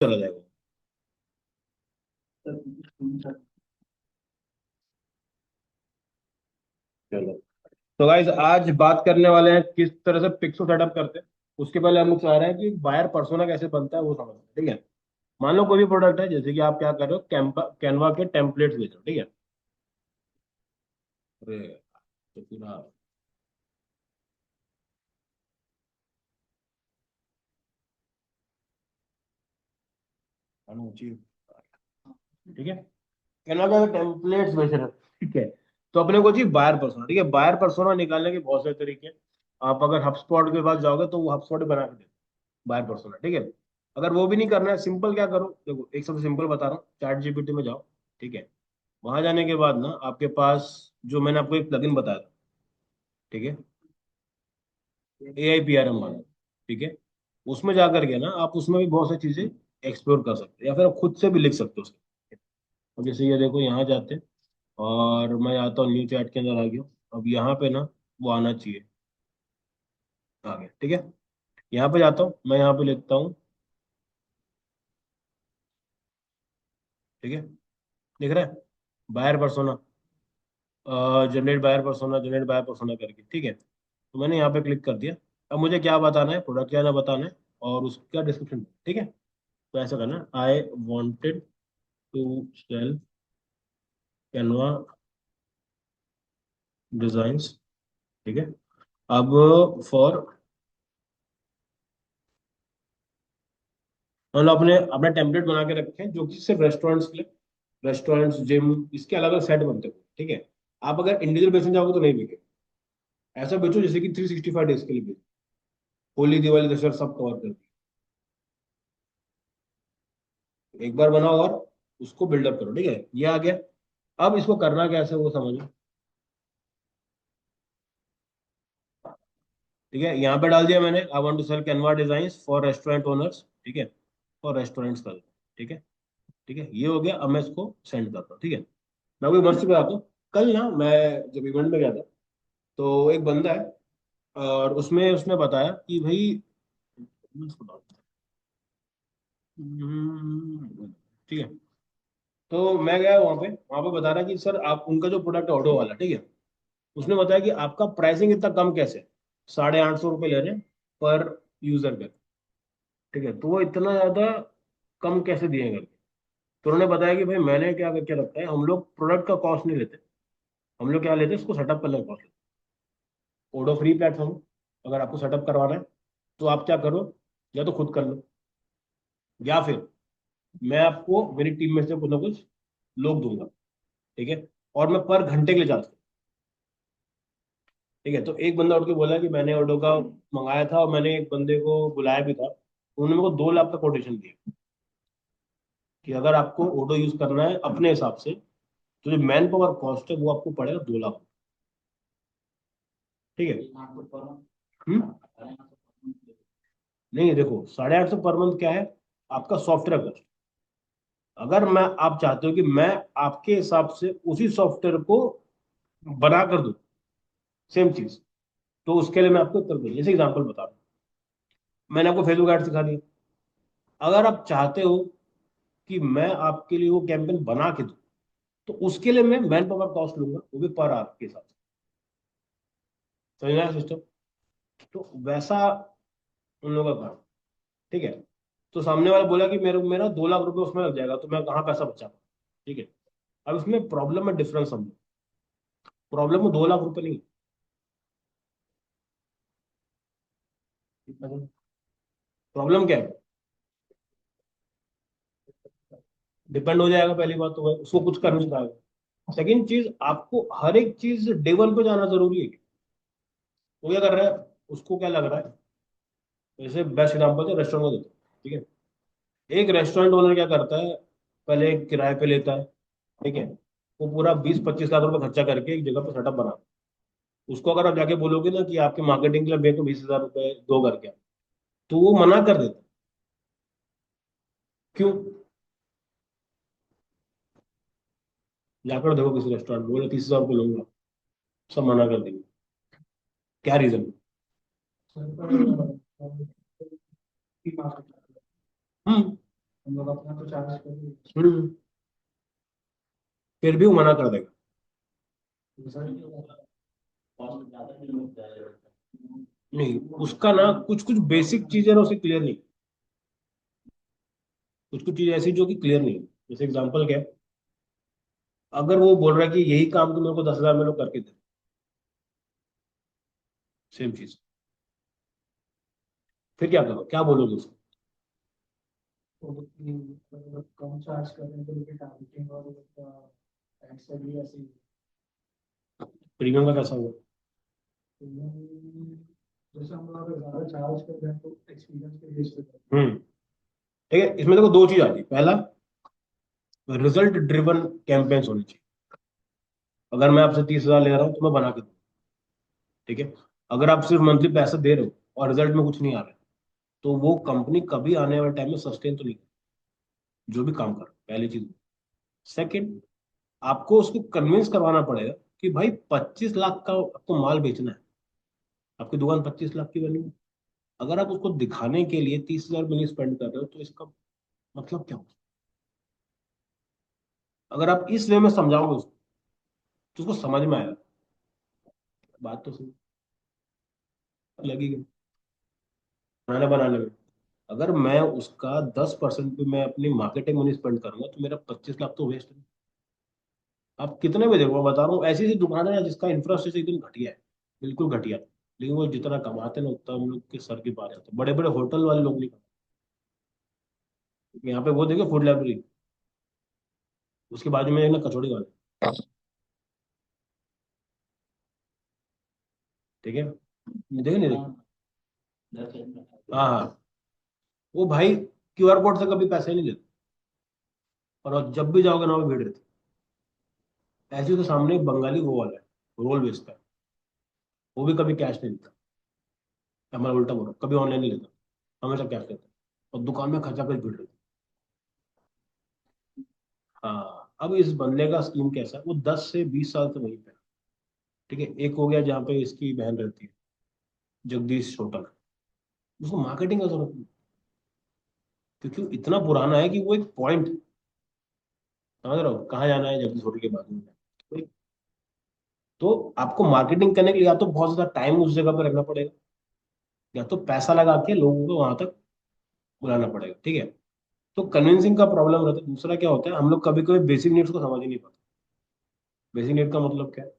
चला जाएगा। चलो, तो गाइज आज बात करने वाले हैं किस तरह से पिक्सो सेटअप करते हैं। उसके पहले हम लोग चाह रहे हैं कि बायर पर्सोना कैसे बनता है वो समझते हैं, ठीक है। मान लो कोई भी प्रोडक्ट है, जैसे कि आप क्या कर रहे हो, कैनवा के टेम्पलेट्स बेच रहे हो, ठीक है। अरे तो पूरा ठीक है, कैनवा का टेम्पलेट्स बेच रहे हो, ठीक है। तो अपने को चाहिए बायर पर्सोना, ठीक है। बायर पर्सोना निकालने के बहुत सारे तरीके हैं। आप अगर हबस्पॉट के पास जाओगे तो वो हबस्पॉट बना के दे बायर पर्सोना, ठीक है। अगर वो भी नहीं करना है, सिंपल क्या करो, देखो एक सबसे सिंपल बता रहा हूँ, चैट जीपीटी में जाओ, ठीक है। वहां जाने के बाद ना आपके पास जो मैंने आपको एक प्लगइन बताया था, ठीक है, AIPRM वाला, ठीक है। उसमें जा करके ना आप उसमें भी बहुत सारी चीजें एक्सप्लोर कर सकते हैं, या फिर आप खुद से भी लिख सकते हो उसके। अब जैसे ये देखो, यहाँ जाते हैं और मैं आता हूँ, न्यू चैट के अंदर आ गया हूँ। अब यहाँ पे ना वो आना चाहिए, आ गया, ठीक है। यहाँ पे जाता हूँ, मैं यहाँ पे लिखता हूँ, ठीक है। लिख रहा है buyer persona, generate buyer persona करके, ठीक है। तो मैंने यहाँ पे क्लिक कर दिया। अब मुझे क्या बताना है, प्रोडक्ट क्या ना बताना है, और उसका डिस्क्रिप्शन, ठीक है। तो ऐसा करना, I wanted to sell Canva designs, ठीक है। अब फॉर, मतलब अपने अपने टेम्पलेट बना के रखे हैं जो कि सिर्फ रेस्टोरेंट्स के लिए, रेस्टोरेंट्स, जिम, इसके अलग अलग सेट बनते हैं, ठीक है। आप अगर इंडिविजुअल बेचने जाओगे तो नहीं बिके। ऐसा बेचो जैसे कि 365 डेज के लिए बेचो, होली दिवाली दशहरा सब कवर कर दिया। एक बार बनाओ और उसको बिल्डअप करो, ठीक है। ये आ गया। अब इसको करना कैसे वो समझो, ठीक है। यहाँ पे डाल दिया मैंने, I want to sell Canva design for restaurant owners, ठीक है। फॉर रेस्टोरेंट्स कर, ठीक है। ठीक है, ये हो गया। अब मैं इसको सेंड करता हूँ, ठीक है। मैं कोई मस्त पे आता हूँ। कल ना मैं जब इवेंट में गया था, तो एक बंदा है, और उसमें उसने बताया कि भाई, ठीक है। तो मैं गया वहां पे बता रहा कि सर आप उनका जो प्रोडक्ट है ऑटो वाला, ठीक है। उसने बताया कि आपका प्राइसिंग इतना कम कैसे, 850 रुपये ले रहे हैं पर यूजर पे, ठीक है। तो वो इतना ज्यादा कम कैसे दिए करके। तो उन्होंने बताया कि भाई मैंने क्या करके रखा है, हम लोग प्रोडक्ट का कॉस्ट नहीं लेते, हम लोग क्या लेते हैं, उसको सेटअप करने का कॉस्ट लेते हैं। ओडो फ्री प्लेटफॉर्म, अगर आपको सेटअप करवाना है तो आप क्या करो, या तो खुद कर लो, या फिर मैं आपको मेरी टीम में से कुछ ना कुछ लोग दूंगा, ठीक है। और मैं पर घंटे के लिए चार्ज, ठीक है। तो एक बंदा उठ के बोला कि मैंने ऑडो का मंगाया था और मैंने एक बंदे को बुलाया भी था, उन्होंने मेरे को 2 लाख का कोटेशन दिया कि अगर आपको ऑडो यूज करना है अपने हिसाब से, तो जो मैन पावर कॉस्ट है वो आपको पड़ेगा 2 लाख, ठीक है। हम्म। नहीं देखो, 850 पर मंथ क्या है, आपका सॉफ्टवेयर कॉस्ट। अगर मैं, आप चाहते हो कि मैं आपके हिसाब से उसी सॉफ्टवेयर को बना कर दूं, सेम चीज, तो उसके लिए मैं आपको कर दूं। जैसे एग्जांपल बता रहा हूं, मैंने आपको फेसबुक ऐड सिखा दिया। अगर आप चाहते हो कि मैं आपके लिए वो कैंपेन बना के दूं, तो उसके लिए मैं मैन पावर कॉस्ट लूंगा, वो भी पर आवर के हिसाब से। समझ रहे हैं सिस्टम। तो वैसा उन लोगों का काम, ठीक है। तो सामने वाला बोला कि मेरा मेरा 2 लाख रुपए उसमें लग जाएगा, तो मैं कहाँ पैसा बचा पाऊं, ठीक है। अब इसमें प्रॉब्लम में डिफरेंस समझो। प्रॉब्लम में 2 लाख रुपए नहीं, प्रॉब्लम क्या है, डिपेंड हो जाएगा। पहली बात तो भाई उसको कुछ कर नहीं पाएगा। सेकंड चीज, आपको हर एक चीज डे वन पे जाना जरूरी है। वो क्या कर रहा है, उसको क्या लग रहा है, जैसे बेस्ट एग्जाम्पल है रेस्टोरेंट का देता हूं, ठीक है। एक रेस्टोरेंट ओनर क्या करता है, पहले एक किराए पे लेता है, ठीक है। वो पूरा 20-25 लाख रुपए खर्चा करके एक जगह पे सेटअप बना, उसको अगर आप जाके बोलोगे ना कि आपके मार्केटिंग के लिए मेरे को 20,000 रुपए दो करके, तो वो मना कर देता है। क्यों, जाकर देखो किसी रेस्टोरेंट में, बोले 30,000 रुपये लूंगा, सब मना कर देंगे। क्या रीजन, हम्म, हम लोग अपना तो चार्ज कर रहे हैं। हम्म, फिर भी वो मना कर देगा। रिजल्ट क्या होगा? नहीं, उसका ना कुछ कुछ बेसिक चीजें ना उसे क्लियर नहीं, कुछ कुछ चीजें ऐसी जो कि क्लियर नहीं है। जैसे एग्जांपल क्या है, अगर वो बोल रहा है कि यही काम तो मेरे को 10,000 में लोग करके दे, सेम चीज, फिर क्या करो, क्या बोलोगे उसको? तो कि मतलब कम चार्ज करने के लिए टारगेटिंग और ऐसे भी ऐसे ही। प्रीमियम का कैसा होगा? तो जैसे हम लोग अगर ज़्यादा चार्ज कर रहे हैं तो एक्सपीरियंस के बेस पे करते हम्म, ठीक है, इसमें देखो दो चीज आती है। पहला, रिजल्ट ड्रिवन कैंपेन्स होनी चाहिए। अगर मैं आपसे 30,000 ले रहा हूँ तो मैं बना के दूँ, ठीक है। अगर आप सिर्फ मंथली पैसा दे रहे हो और रिजल्ट में कुछ नहीं आ रहा है, तो वो कंपनी कभी आने वाले टाइम में सस्टेन तो नहीं करेगी, जो भी काम कर रहा है, पहली चीज। सेकंड, आपको उसको कन्विंस करवाना पड़ेगा कि भाई 25 लाख का आपको माल बेचना है, आपकी दुकान 25 लाख की बनी है। अगर आप उसको दिखाने के लिए 30,000 मनी स्पेंड कर रहे हो तो इसका मतलब क्या होगा? अगर आप इस वे में समझाओगे उसको तो उसको समझ में आएगा। बात तो सही लगेगी बनाने बनाने में। अगर मैं उसका 10% भी मैं अपनी मार्केटिंग मनी स्पेंड करूंगा तो मेरा 25 लाख तो वेस्ट है। आप कितने में देखो, मैं बता रहा हूँ, ऐसी ऐसी दुकान है ना जिसका इंफ्रास्ट्रक्चर एकदम घटिया है, बिल्कुल घटिया। लेकिन वो जितना कमाते हैं ना उतना हम लोग के सर के पार जाते हैं, बड़े बड़े होटल वाले लोग नहीं कमाते। यहाँ पे वो देखो फूड लाइब्रेरी, उसके बाजू में एक ना कचौड़ी वाले, ठीक है, देखे नहीं देखे? हाँ हाँ, वो भाई QR कोड से कभी पैसे नहीं लेते, और जब भी जाओगे ना वो भीड़ रहती है। ऐसे ही तो सामने एक बंगाली वो वाला है, रोल बेचता है, वो भी कभी कैश नहीं लेता। हमारा उल्टा बोल रहा हूँ, कभी ऑनलाइन नहीं लेता, हमेशा कैश लेता है। और दुकान में खचा खच भीड़ रहती है। हाँ, अब इस बंदे का स्कीम कैसा है, वो 10 से 20 साल से वहीं पे है, ठीक है। एक हो गया जहाँ पे इसकी बहन रहती है, जगदीश होटल, उसको मार्केटिंग का जरूरत नहीं, क्योंकि वो इतना पुराना है कि वो एक पॉइंट, समझ रहे हो कहाँ जाना है, जगदीश होटल के बाजू में। तो आपको मार्केटिंग करने के लिए या तो बहुत ज्यादा टाइम उस जगह पर रखना पड़ेगा, या तो पैसा लगा के लोगों को वहां तक बुलाना पड़ेगा, ठीक है। तो कन्विंसिंग का प्रॉब्लम रहता है। दूसरा क्या होता है, हम लोग कभी कभी बेसिक नीड्स को समझ ही नहीं पाते। बेसिक नीड का मतलब क्या है?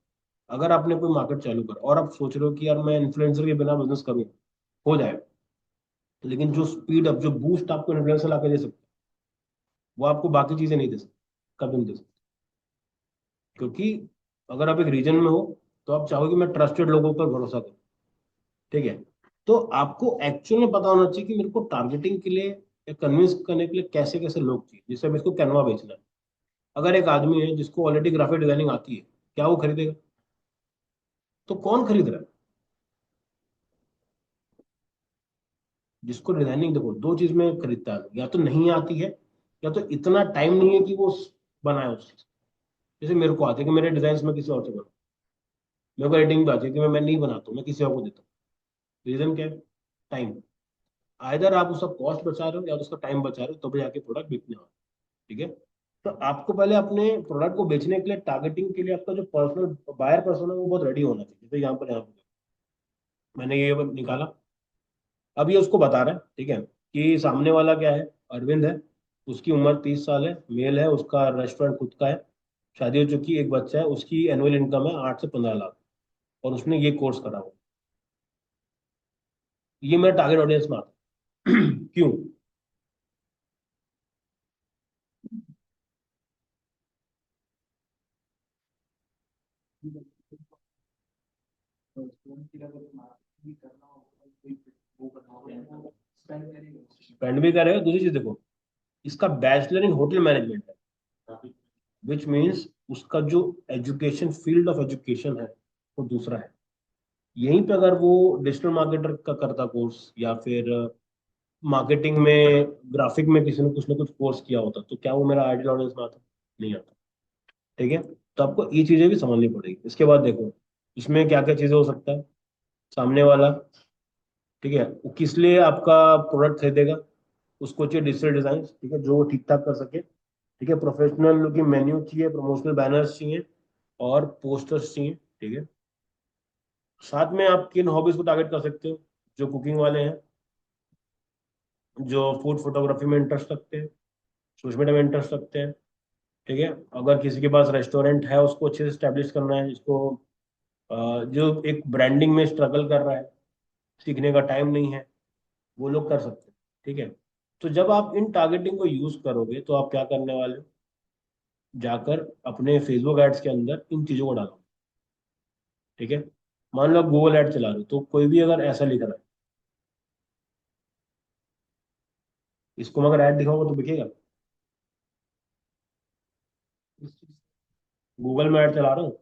अगर आपने कोई मार्केट चालू करा और आप सोच रहे हो कि यार मैं इन्फ्लुएंसर के बिना बिजनेस करूँ, हो जाए, लेकिन जो स्पीड अप, जो बूस्ट आपको इन्फ्लुएंसर लाके दे सकते हैं, वो आपको बाकी चीजें नहीं दे सकते, कभी नहीं दे सकते। क्योंकि अगर आप एक रीजन में हो तो आप चाहोगे मैं ट्रस्टेड लोगों पर भरोसा करूं, ठीक है। तो आपको एक्चुअल में पता होना चाहिए कि मेरे को टारगेटिंग के लिए या कन्विंस करने के लिए कैसे कैसे लोग चाहिए, जिससे हम इसको कैनवा बेचना है। अगर एक आदमी है जिसको ऑलरेडी ग्राफिक डिजाइनिंग आती है, क्या वो खरीदेगा? तो कौन खरीद रहा है? जिसको डिजाइनिंग, देखो दो चीज में खरीदता है, या तो नहीं आती है, या तो इतना टाइम नहीं है कि वो बनाए उस चीज। जैसे मेरे को आती है कि मेरे डिजाइन में किसी और से बनाओ, मेरे को एडिटिंग भी आती है कि मैं नहीं बनाता हूँ, मैं किसी और को देता हूँ। रीजन क्या है? टाइम। आइदर आप उसका कॉस्ट बचा रहे हो या तो उसका टाइम बचा रहे हो, तब जाके प्रोडक्ट बिकने वाला है, ठीक है। तो आपको पहले अपने प्रोडक्ट को बेचने के लिए, टारगेटिंग के लिए, आपका जो पर्सनल बायर पर्सन है वो बहुत रेडी होना चाहिए। जैसे यहाँ पर मैंने ये निकाला, अब ये उसको बता रहा है, ठीक है, कि सामने वाला क्या है, अरविंद है, उसकी उम्र 30 साल है, मेल है, उसका रेस्टोरेंट खुद का है, शादी हो चुकी, एक बच्चा है, उसकी एनुअल इनकम है 8 से 15 लाख, और उसने ये कोर्स करा हुआ। ये मेरा टारगेट ऑडियंस में आता है। क्यों? हैं। तो स्टूडेंट की अगर मार्केटिंग भी करना होगा कोई वो करना होगा तो स्पेंड करेंगे उसमें। स्पेंड भी करेगा। दूसरी चीज देखो, इसका बैचलर इन होटल मैनेजमेंट है, विच मीन्स उसका जो एजुकेशन, फील्ड ऑफ एजुकेशन है वो दूसरा है। यहीं पे अगर वो डिजिटल मार्केटर का करता कोर्स, या फिर मार्केटिंग में, ग्राफिक में किसी ने कुछ ना कुछ कोर्स किया होता, तो क्या वो मेरा आइडियल ऑडियंस में आता? नहीं आता, ठीक है। तो आपको ये चीजें भी समझनी पड़ेगी। इसके बाद देखो, इसमें क्या क्या चीजें हो सकता है। सामने वाला, ठीक है, वो किस लिए आपका प्रोडक्ट खरीदेगा? उसको चाहिए डिजिटल डिजाइन, ठीक है, जो वो ठीक ठाक कर सके, ठीक है। प्रोफेशनल लुकिंग मेन्यू चाहिए, प्रमोशनल बैनर्स चाहिए और पोस्टर्स चाहिए, ठीक है। साथ में आप किन हॉबीज को टारगेट कर सकते हो? जो कुकिंग वाले हैं, जो फूड फोटोग्राफी में इंटरेस्ट रखते हैं, सोशल मीडिया में इंटरेस्ट रखते हैं, ठीक है। अगर किसी के पास रेस्टोरेंट है, उसको अच्छे से स्टैब्लिश करना है, इसको जो एक ब्रांडिंग में स्ट्रगल कर रहा है, सीखने का टाइम नहीं है, वो लोग कर सकते हैं, ठीक है। तो जब आप इन टारगेटिंग को यूज करोगे तो आप क्या करने वाले हो, जाकर अपने फेसबुक एड्स के अंदर इन चीजों को डालो, ठीक है। मान लो आप गूगल एड चला रहे हो, तो कोई भी अगर ऐसा लिख रहा है, इसको मैं अगर ऐड दिखाऊंगा तो दिखेगा। इस चीज गूगल में ऐड चला रहा हूँ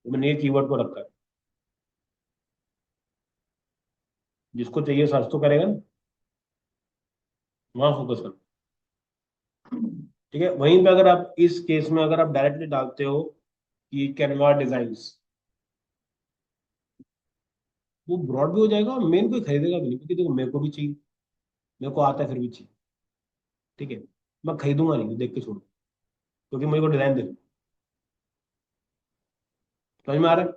तो मैंने ये कीवर्ड को रखा है, जिसको चाहिए सर्च तो करेगा ना, वहां फोकस करो, ठीक है। वहीं पे अगर आप इस केस में अगर आप डायरेक्टली डालते हो कि कैनवा डिजाइन्स, वो ब्रॉड भी हो जाएगा और मेन कोई खरीदेगा भी नहीं, क्योंकि देखो मेरे को भी चाहिए, मेरे को आता है फिर भी चाहिए, ठीक है। मैं खरीदूंगा नहीं, देख के छोड़ू, क्योंकि मेरे को डिजाइन दे, समझ में आ रहा है?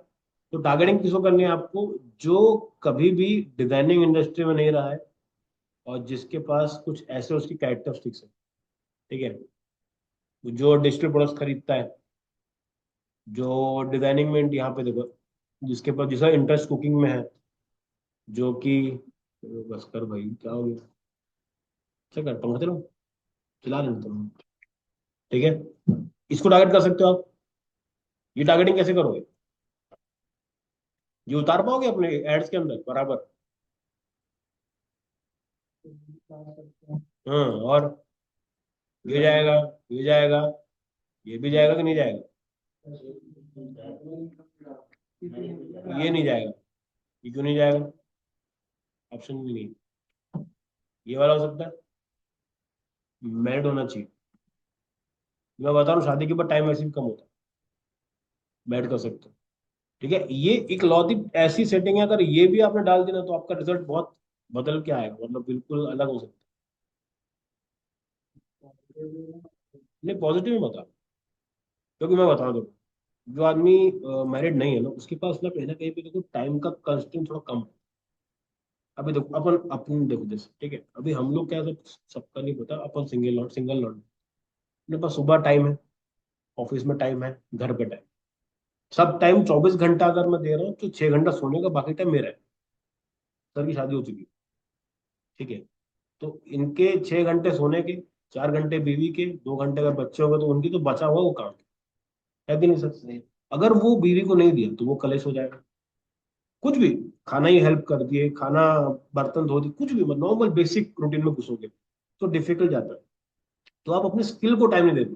तो टारगेटिंग किसको करनी है आपको? जो कभी भी डिजाइनिंग इंडस्ट्री में नहीं रहा है और जिसके पास कुछ ऐसे उसकी कैरेक्टरिस्टिक्स है, ठीक है। जो डिजिटल प्रोडक्ट्स खरीदता है, जो डिजाइनिंग में यहाँ पे देखो, जिसके पास जिसका इंटरेस्ट कुकिंग में है, जो कि, बस कर भाई, क्या हो गया? क्या कर, पंखा चलो, चला रहे तुम, ठीक है। इसको टारगेट कर सकते हो आप। ये टारगेटिंग कैसे करोगे? ये उतार पाओगे अपने एड्स के अंदर बराबर? काम करते हैं। हाँ, और ये जाएगा, ये जाएगा, ये भी जाएगा कि नहीं जाएगा? ये नहीं जाएगा। ये क्यों नहीं जाएगा? ऑप्शन नहीं है। ये वाला हो सकता है, मैरिड होना चाहिए। मैं बता रहा हूँ, शादी के बाद टाइम वैसे भी कम होता है, मैरिड कर सकते हो, ठीक है। ये एक लॉजिक ऐसी सेटिंग है, अगर ये भी आपने डाल दी ना, तो आपका रिजल्ट बहुत बदल के आएगा, मतलब बिल्कुल अलग हो सकता है। नहीं, पॉजिटिव में बता, क्योंकि मैं बता दूँ, जो आदमी मैरिड नहीं है ना, उसके पास ना कहीं पे देखो टाइम का कंस्ट्रेंट थोड़ा कम है। अभी देखो अपन अपन देखो जैसे, ठीक है, अभी हम लोग क्या, सब सबका नहीं पता, अपन सिंगल लॉट, अपने पास सुबह टाइम है, ऑफिस में टाइम है, घर पे टाइम, सब टाइम 24 घंटा अगर मैं दे रहा हूँ तो 6 घंटा सोने का, बाकी टाइम मेरा है। सर की शादी हो चुकी है, ठीक है। तो इनके 6 घंटे सोने के, 4 घंटे बीवी के, 2 घंटे अगर बच्चे हो गए तो उनकी, तो बचा हुआ वो काम है कि नहीं सर? अगर वो बीवी को नहीं दिया तो वो कलेश हो जाएगा। कुछ भी, खाना ही हेल्प कर दिए, खाना, बर्तन धो दिए, कुछ भी, मतलब नॉर्मल बेसिक रूटीन में घुसोगे तो डिफिकल्ट जाता है। तो आप अपने स्किल को टाइम नहीं देते।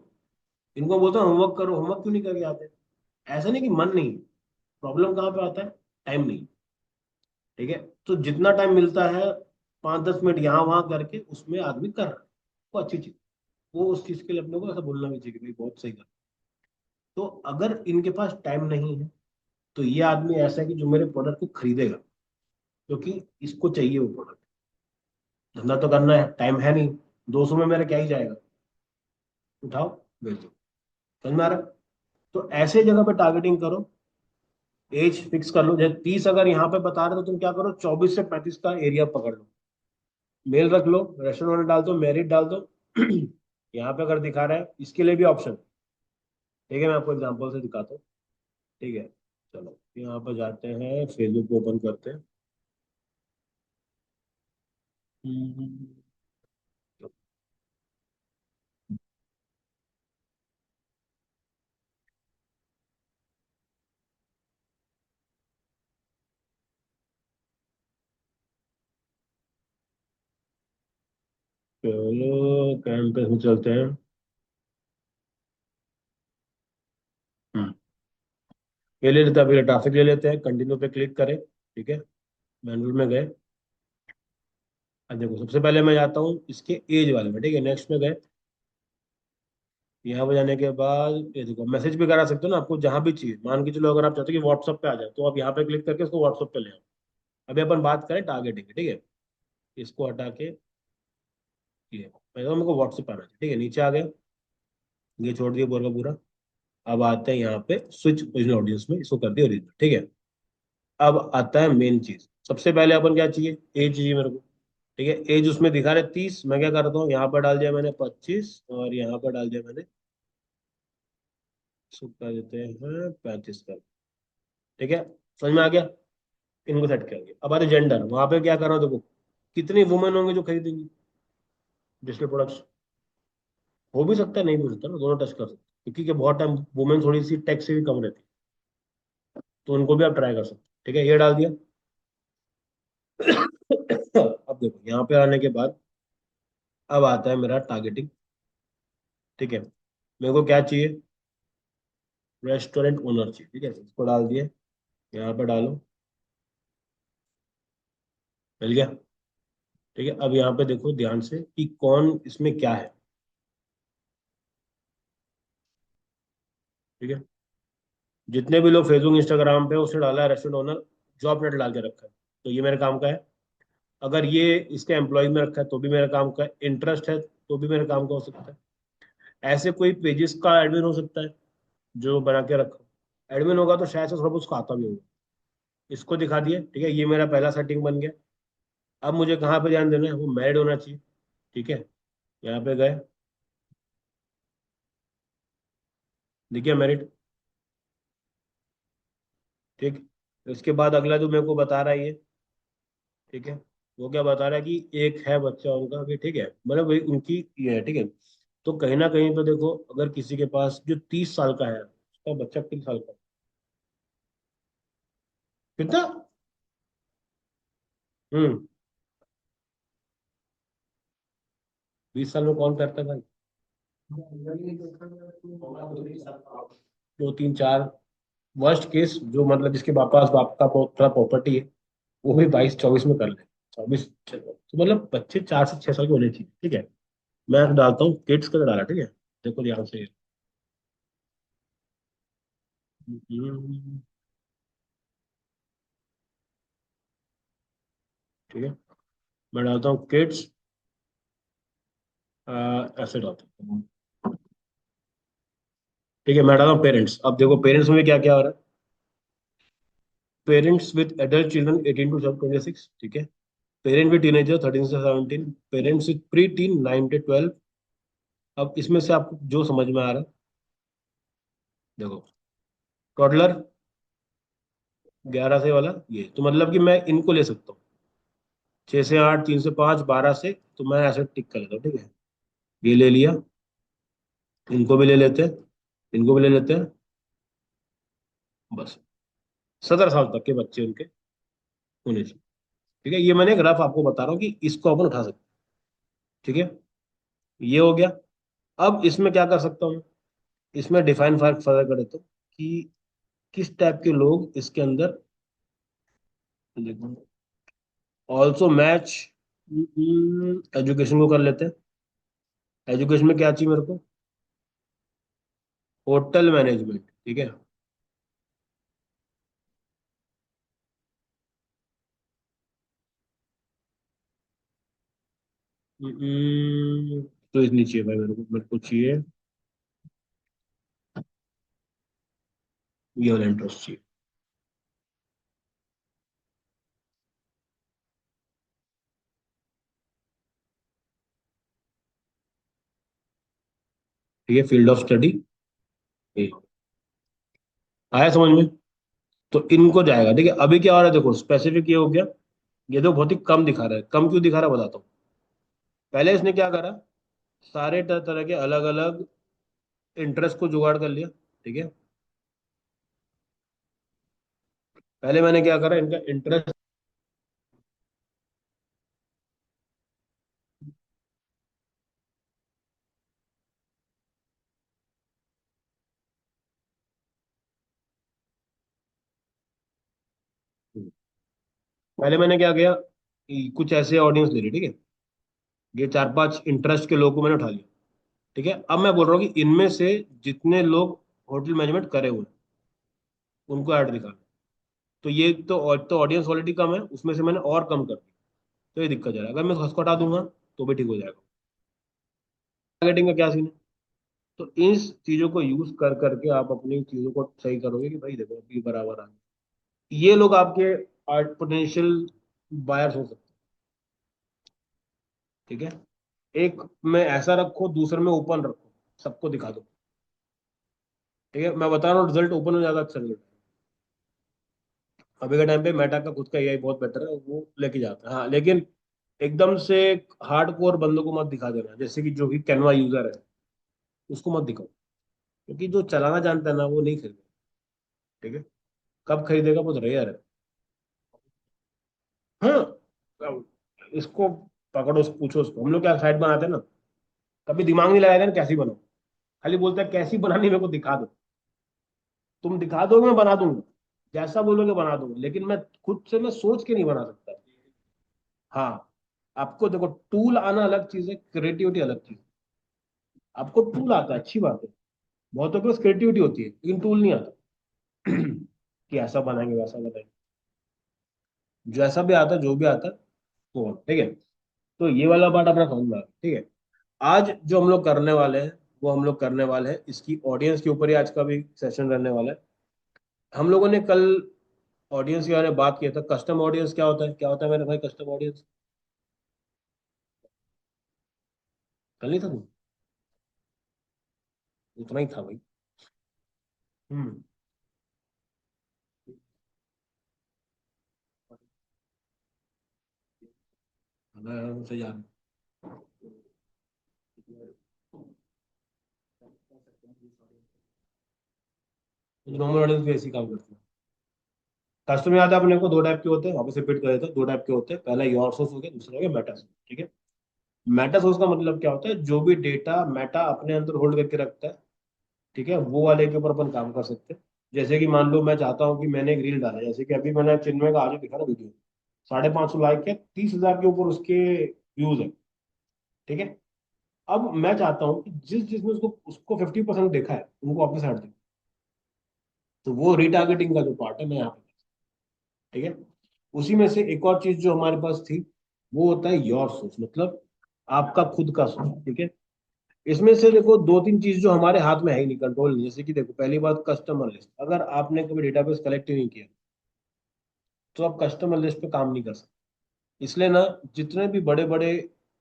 इनको बोलते हैं होमवर्क करो, होमवर्क क्यों नहीं करके आते? ऐसा नहीं कि मन नहीं, प्रॉब्लम कहाँ पे आता है? टाइम नहीं, ठीक है। तो जितना टाइम मिलता है, 5-10 मिनट यहाँ वहां करके उसमें आदमी कर रहा है, वो अच्छी चीज, वो उस चीज के लिए अपने को ऐसा बोलना भी चाहिए कि भाई बहुत सही कर। तो अगर इनके पास टाइम नहीं है, तो ये आदमी ऐसा है कि जो मेरे प्रोडक्ट को खरीदेगा, क्योंकि इसको चाहिए वो प्रोडक्ट। धंधा तो करना है, टाइम है नहीं, 200 में मेरा क्या ही जाएगा, उठाओ, भेज दो। समझ में आ रहा है? तो ऐसे जगह पे टारगेटिंग करो, एज फिक्स कर लो, जैसे 30 अगर यहाँ पे बता रहे, तो तुम क्या करो, 24 से 35 का एरिया पकड़ लो, मेल रख लो, रेस्टोरेंट डाल दो, मेरिट डाल दो। यहाँ पे अगर दिखा रहा है, इसके लिए भी ऑप्शन, ठीक है, मैं आपको एग्जांपल से दिखाता हूँ, ठीक है। चलो यहाँ पर जाते हैं, फेसबुक को ओपन करते हैं। हम्म, चलो कैंपस में चलते हैं। हम्म, ये ले लेते हैं, अभी ट्रैफिक ले लेते हैं, कंटिन्यू पे क्लिक करें, ठीक है। मैनुअल में गए, अब देखो सबसे पहले मैं जाता हूँ इसके एज वाले में, ठीक है, नेक्स्ट में गए। यहाँ पे जाने के बाद ये देखो, मैसेज भी करा सकते हो ना, आपको जहां भी चाहिए, मान के चलो अगर आप चाहते हो कि व्हाट्सएप पे आ जाए, तो आप यहाँ पे क्लिक करके इसको व्हाट्सएप पे ले आओ। अभी अपन बात करें टारगेटिंग की, ठीक है। इसको हटा के ये मैं तो मेरे को व्हाट्सएप आना चाहिए, ठीक है, नीचे आ गया, ये छोड़ दिया पूरा का पूरा। अब आते हैं यहाँ पे स्विच ओरिजिनल ऑडियंस में, इसको कर दिया ओरिजिनल, ठीक है। अब आता है मेन चीज, सबसे पहले अपन क्या चाहिए, एज चाहिए मेरे को, ठीक है। एज उसमें दिखा रहे 30, मैं क्या करता हूँ, यहाँ पर डाल दिया मैंने 25 और यहाँ पर डाल दिया मैंने, इसको कर देते हैं 35 कर, ठीक है। समझ में आ गया, इनको सेट कर दिया। अब आते जेंडर, वहां पे क्या कर रहा हूँ देखो, कितनी वुमेन होंगे जो खरीदेंगी डिजिटल प्रोडक्ट्स। हो भी सकता है, नहीं भी हो सकता ना, दोनों टच कर सकते हैं। क्योंकि क्या बहुत टाइम वुमेन थोड़ी सी टैक्स से भी कम रहती है, तो उनको भी आप ट्राई कर सकते हैं, ठीक है, ये डाल दिया। अब देखो यहाँ पे आने के बाद अब आता है मेरा टारगेटिंग, ठीक है। मेरे को क्या चाहिए, रेस्टोरेंट ओनर चाहिए, ठीक है, इसको डाल दिए, यहाँ पे डालो, मिल गया, ठीक है। अब यहाँ पे देखो ध्यान से कि कौन इसमें क्या है, ठीक है। जितने भी लोग फेसबुक इंस्टाग्राम पे उसने डाला है रेस्टोरेंट ओनर, जॉब नेट डाल के रखा है, तो ये मेरे काम का है। अगर ये इसके एम्प्लॉय में रखा है तो भी मेरे काम का है, इंटरेस्ट है तो भी मेरे काम का हो सकता है। ऐसे कोई पेजेस का एडमिन हो सकता है जो बना के रखो, एडमिन होगा तो शायद से थोड़ा बहुत उसको आता भी होगा। इसको दिखा दिया, ठीक है, ये मेरा पहला सेटिंग बन गया। अब मुझे कहाँ पे ध्यान देना है, वो मैरिड होना चाहिए, ठीक है। यहाँ पे गए, देखिए मैरिड, ठीक। उसके बाद अगला जो मेरे को बता रहा है ये, ठीक है, वो क्या बता रहा है कि एक है बच्चा उनका अभी, ठीक है, मतलब वही उनकी ये है, ठीक है। तो कहीं ना कहीं पे देखो, अगर किसी के पास जो 30 साल का है, उसका बच्चा कितने साल का है? कितना? 20 साल में कौन करता है भाई? दो तीन चार, वर्स्ट केस जो मतलब जिसके पास बाप का बहुत थोड़ा प्रॉपर्टी है, वो भी 22-24 में कर ले, 24, तो मतलब बच्चे 4 से 6 साल के होने चाहिए, ठीक है। मैं डालता हूँ किड्स का डाला, ठीक है, देखो ध्यान से। हम्म, ठीक है, मैं डालता हूँ किड्स, ऐसे डालता हूँ, ठीक है। मैं डालता हूँ पेरेंट्स, अब देखो पेरेंट्स में क्या क्या हो रहा है, parents with adult children 18 to 26, ठीक है। पेरेंट विद टीनेजर 13 से 17, parents with pre tin 9 to 12। अब इसमें से आपको जो समझ में आ रहा है, देखो, टॉडलर 11 से वाला, ये तो मतलब कि मैं इनको ले सकता हूँ, 6 से 8, 3 से 5, 12 से, तो मैं ऐसे टिक कर लेता हूँ, ठीक है। ये ले लिया, इनको भी ले लेते हैं, इनको भी ले लेते हैं, बस 17 साल तक के बच्चे उनके होने चाहिए, ठीक है। ये मैंने ग्राफ आपको बता रहा हूँ कि इसको अपन उठा सकते हैं, ठीक है। ये हो गया। अब इसमें क्या कर सकता हूँ, इसमें डिफाइन फर्क फर्क कर देता हूँ कि किस टाइप के लोग इसके अंदर, देखो, ऑल्सो मैच एजुकेशन को कर लेते हैं। एजुकेशन में क्या चाहिए मेरे को, होटल मैनेजमेंट, ठीक है। तो इसलिए चाहिए भाई, मेरे को चाहिए ये वाला इंटरेस्ट चाहिए, ठीक है। फील्ड ऑफ स्टडी, आया समझ में, तो इनको जाएगा, ठीक है। अभी क्या हो रहा है देखो, स्पेसिफिक ये हो गया, ये तो बहुत ही कम दिखा रहा है, कम क्यों दिखा रहा है बताता हूँ। पहले इसने क्या करा, सारे तरह तरह के अलग अलग इंटरेस्ट को जुगाड़ कर लिया, ठीक है। पहले मैंने क्या करा, इनका इंटरेस्ट, पहले मैंने क्या किया, कि कुछ ऐसे ऑडियंस ले ली, ठीक है। ये 4-5 इंटरेस्ट के लोगों को मैंने उठा लिया, ठीक है। अब मैं बोल रहा हूँ कि इनमें से जितने लोग होटल मैनेजमेंट करे हुए हैं, उनको ऐड दिखा, तो ये तो ऑडियंस ऑलरेडी कम है, उसमें से मैंने और कम कर दी, तो ये दिक्कत जा रहा है। अगर मैं उसको हटा दूंगा तो भी ठीक हो जाएगा, टारगेटिंग का क्या सीन है? तो इस चीजों को यूज कर करके आप अपनी चीजों को सही करोगे कि भाई देखो ये बराबर आ गया। ये लोग आपके पोटेंशियल बायर्स हो सकते हैं। ठीक है, एक में ऐसा रखो, दूसरे में ओपन रखो, सबको दिखा दो। ठीक है, मैं बता रहा हूँ रिजल्ट ओपन में ज्यादा अच्छा रिजल्ट। अभी के टाइम पे मेटा का खुद का एआई बहुत बेटर है, वो लेके जाता है। हाँ लेकिन एकदम से हार्ड कोर बंदों को मत दिखा देना, जैसे कि जो भी कैनवा यूजर है उसको मत दिखाओ, क्योंकि जो चलाना जानता है ना वो नहीं खरीदेगा। ठीक है, कब खरीदेगा बहुत रेयर है। हाँ, अब इसको पकड़ो, उसको पूछो, उसको हम लोग क्या साइट बनाते हैं ना, कभी दिमाग नहीं लगाते ना कैसी बनाओ, खाली बोलता है कैसी बनानी मेरे को दिखा दो। तुम दिखा दोगे मैं बना दूंगा, जैसा बोलोगे बना दूंगा, लेकिन मैं खुद से मैं सोच के नहीं बना सकता। हाँ, आपको देखो टूल आना अलग चीज है, क्रिएटिविटी अलग चीज है। आपको टूल आता है अच्छी बात है, बहुतों के पास क्रिएटिविटी होती है लेकिन टूल नहीं आता कि ऐसा बनाएंगे वैसा बनाएंगे। जैसा भी आता है, जो भी आता है वो, ठीक है। तो ये वाला पार्ट अपना समझ में आ गया, ठीक है। आज जो हम लोग करने वाले हैं, वो हम लोग करने वाले हैं इसकी ऑडियंस के ऊपर ही आज का भी सेशन रहने वाला है। हम लोगों ने कल ऑडियंस के बारे में बात किया था। कस्टम ऑडियंस क्या होता है, क्या होता है मेरे भाई कस्टम ऑडियंस? कल नहीं था तुम? उतना ही था भाई। हम्म। मैं से याद नॉर्मल ऑडियंस भी ऐसे ही काम करते हैं। कस्टम याद है अपने को, दो टाइप के होते हैं, वापस रिपीट कर देता हूं। दो टाइप के होते हैं, पहला योर सोर्स हो गया, दूसरा हो गया मेटा सोर्स। ठीक है, मेटा सोर्स का मतलब क्या होता है, जो भी डेटा मेटा अपने अंदर होल्ड करके रखता है, ठीक है, वो वाले के ऊपर अपन काम कर सकते हैं। जैसे कि मान लो मैं चाहता हूँ कि मैंने एक रील डाला, जैसे कि अभी मैंने चिन्मय का आज दिखा ना वीडियो, 550 लाइक है, 30,000 के ऊपर उसके व्यूज है। ठीक है, अब मैं चाहता हूँ कि जिस जिसने उसको उसको 50% देखा है उनको वापस हट दे। तो वो रिटारगेटिंग का जो पार्ट है मैं यहाँ पे, ठीक है। उसी में से एक और चीज जो हमारे पास थी, वो होता है योर सोर्स, मतलब आपका खुद का सोर्स। ठीक है, इसमें से देखो दो तीन चीज जो हमारे हाथ में है ही नहीं, कंट्रोल नहीं। जैसे कि देखो पहली बात कस्टमर लिस्ट, अगर आपने कभी डेटाबेस कलेक्ट ही नहीं किया तो आप कस्टमर लिस्ट पे काम नहीं कर सकते। इसलिए ना, जितने भी बड़े बड़े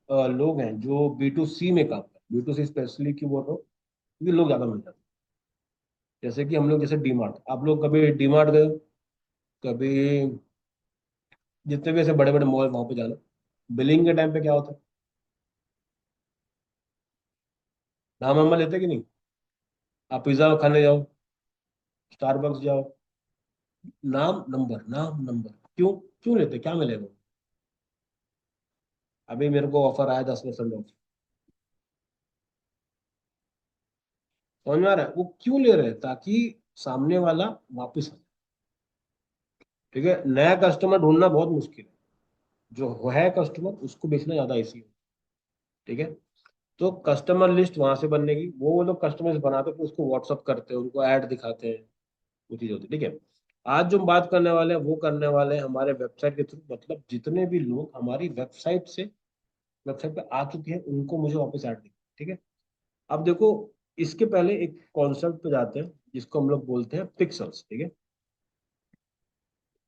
लोग हैं जो बी टू सी में काम करते हैं, बी टू सी स्पेशली की बोल रहा हूँ, ये लोग ज्यादा मिल जाते हैं। जैसे कि हम लोग, जैसे डीमार्ट, आप लोग कभी डीमार्ट गए हो? कभी जितने भी ऐसे बड़े बड़े मॉल वहां पे जाना, बिलिंग के टाइम पे क्या होता है, नाम वाम लेते कि नहीं? आप पिज्जा खाने जाओ, स्टारबक्स जाओ, नाम नंबर, क्यों? क्यों लेते, क्या मिलेगा? अभी मेरे को ऑफर आया 10% ऑफ। समझ में आ रहा है वो क्यों ले रहे हैं? ताकि सामने वाला वापस आ जाए। ठीक है, नया कस्टमर ढूंढना बहुत मुश्किल है, जो है कस्टमर उसको बेचना ज्यादा इजी है। ठीक है, तो कस्टमर लिस्ट वहां से बनेगी, वो लोग कस्टमर्स बनाते हैं, फिर उसको व्हाट्सअप करते हैं, उनको ऐड दिखाते हैं, वो चीज होती है। ठीक है, आज जो हम बात करने वाले हैं वो करने वाले हैं हमारे वेबसाइट के थ्रू, मतलब जितने भी लोग हमारी वेबसाइट पे आ चुके हैं उनको मुझे वापस ऐड दें। ठीक है, अब देखो, इसके पहले एक कॉन्सेप्ट पे जाते हैं जिसको हम लोग बोलते हैं पिक्सल्स। ठीक है,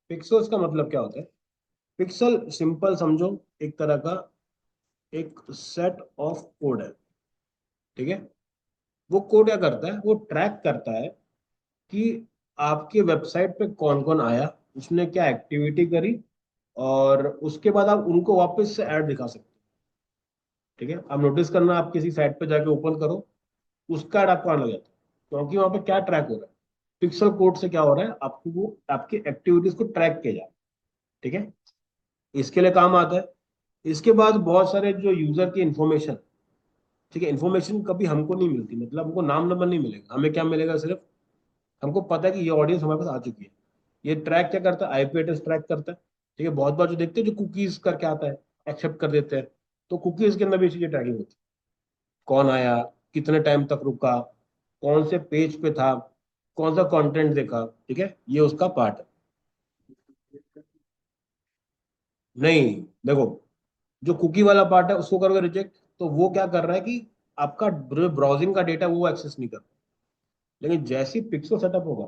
पिक्सल्स का मतलब क्या होता है? पिक्सल सिंपल समझो, एक तरह का एक सेट ऑफ कोड है। ठीक है, वो कोड क्या करता है, वो ट्रैक करता है कि आपके वेबसाइट पे कौन कौन आया, उसने क्या एक्टिविटी करी, और उसके बाद आप उनको वापस से ऐड दिखा सकते हैं। ठीक है, आप नोटिस करना, आप किसी साइट पे जाके ओपन करो, उसका ऐड आपको आने लग जाता है, क्योंकि वहां पे क्या ट्रैक हो रहा है, पिक्सल कोड से क्या हो रहा है, आपको वो आपकी एक्टिविटीज को ट्रैक किया जा रहा है। ठीक है, इसके लिए काम आता है। इसके बाद बहुत सारे जो यूजर की इंफॉर्मेशन, ठीक है, इंफॉर्मेशन कभी हमको नहीं मिलती, मतलब हमको नाम नंबर नहीं मिलेगा, हमें क्या मिलेगा, सिर्फ हमको पता है कि ये ऑडियंस हमारे पास आ चुकी है। ये ट्रैक क्या करता है, आईपी एड्रेस ट्रैक करता है। ठीक है, बहुत बार जो देखते हैं, जो कुकीज करके आता है, एक्सेप्ट कर देते हैं, तो कुकीज के अंदर भी चीजें ट्रैकिंग होती है, कौन आया, कितने टाइम तक रुका, कौन से पेज पे था, कौन सा कंटेंट देखा। ठीक है, ये उसका पार्ट है। नहीं, देखो, जो कुकी वाला पार्ट है उसको करोगे रिजेक्ट, तो वो क्या कर रहा है कि आपका ब्राउजिंग का डेटा वो एक्सेस नहीं करता। लेकिन जैसे ही पिक्सल सेटअप होगा,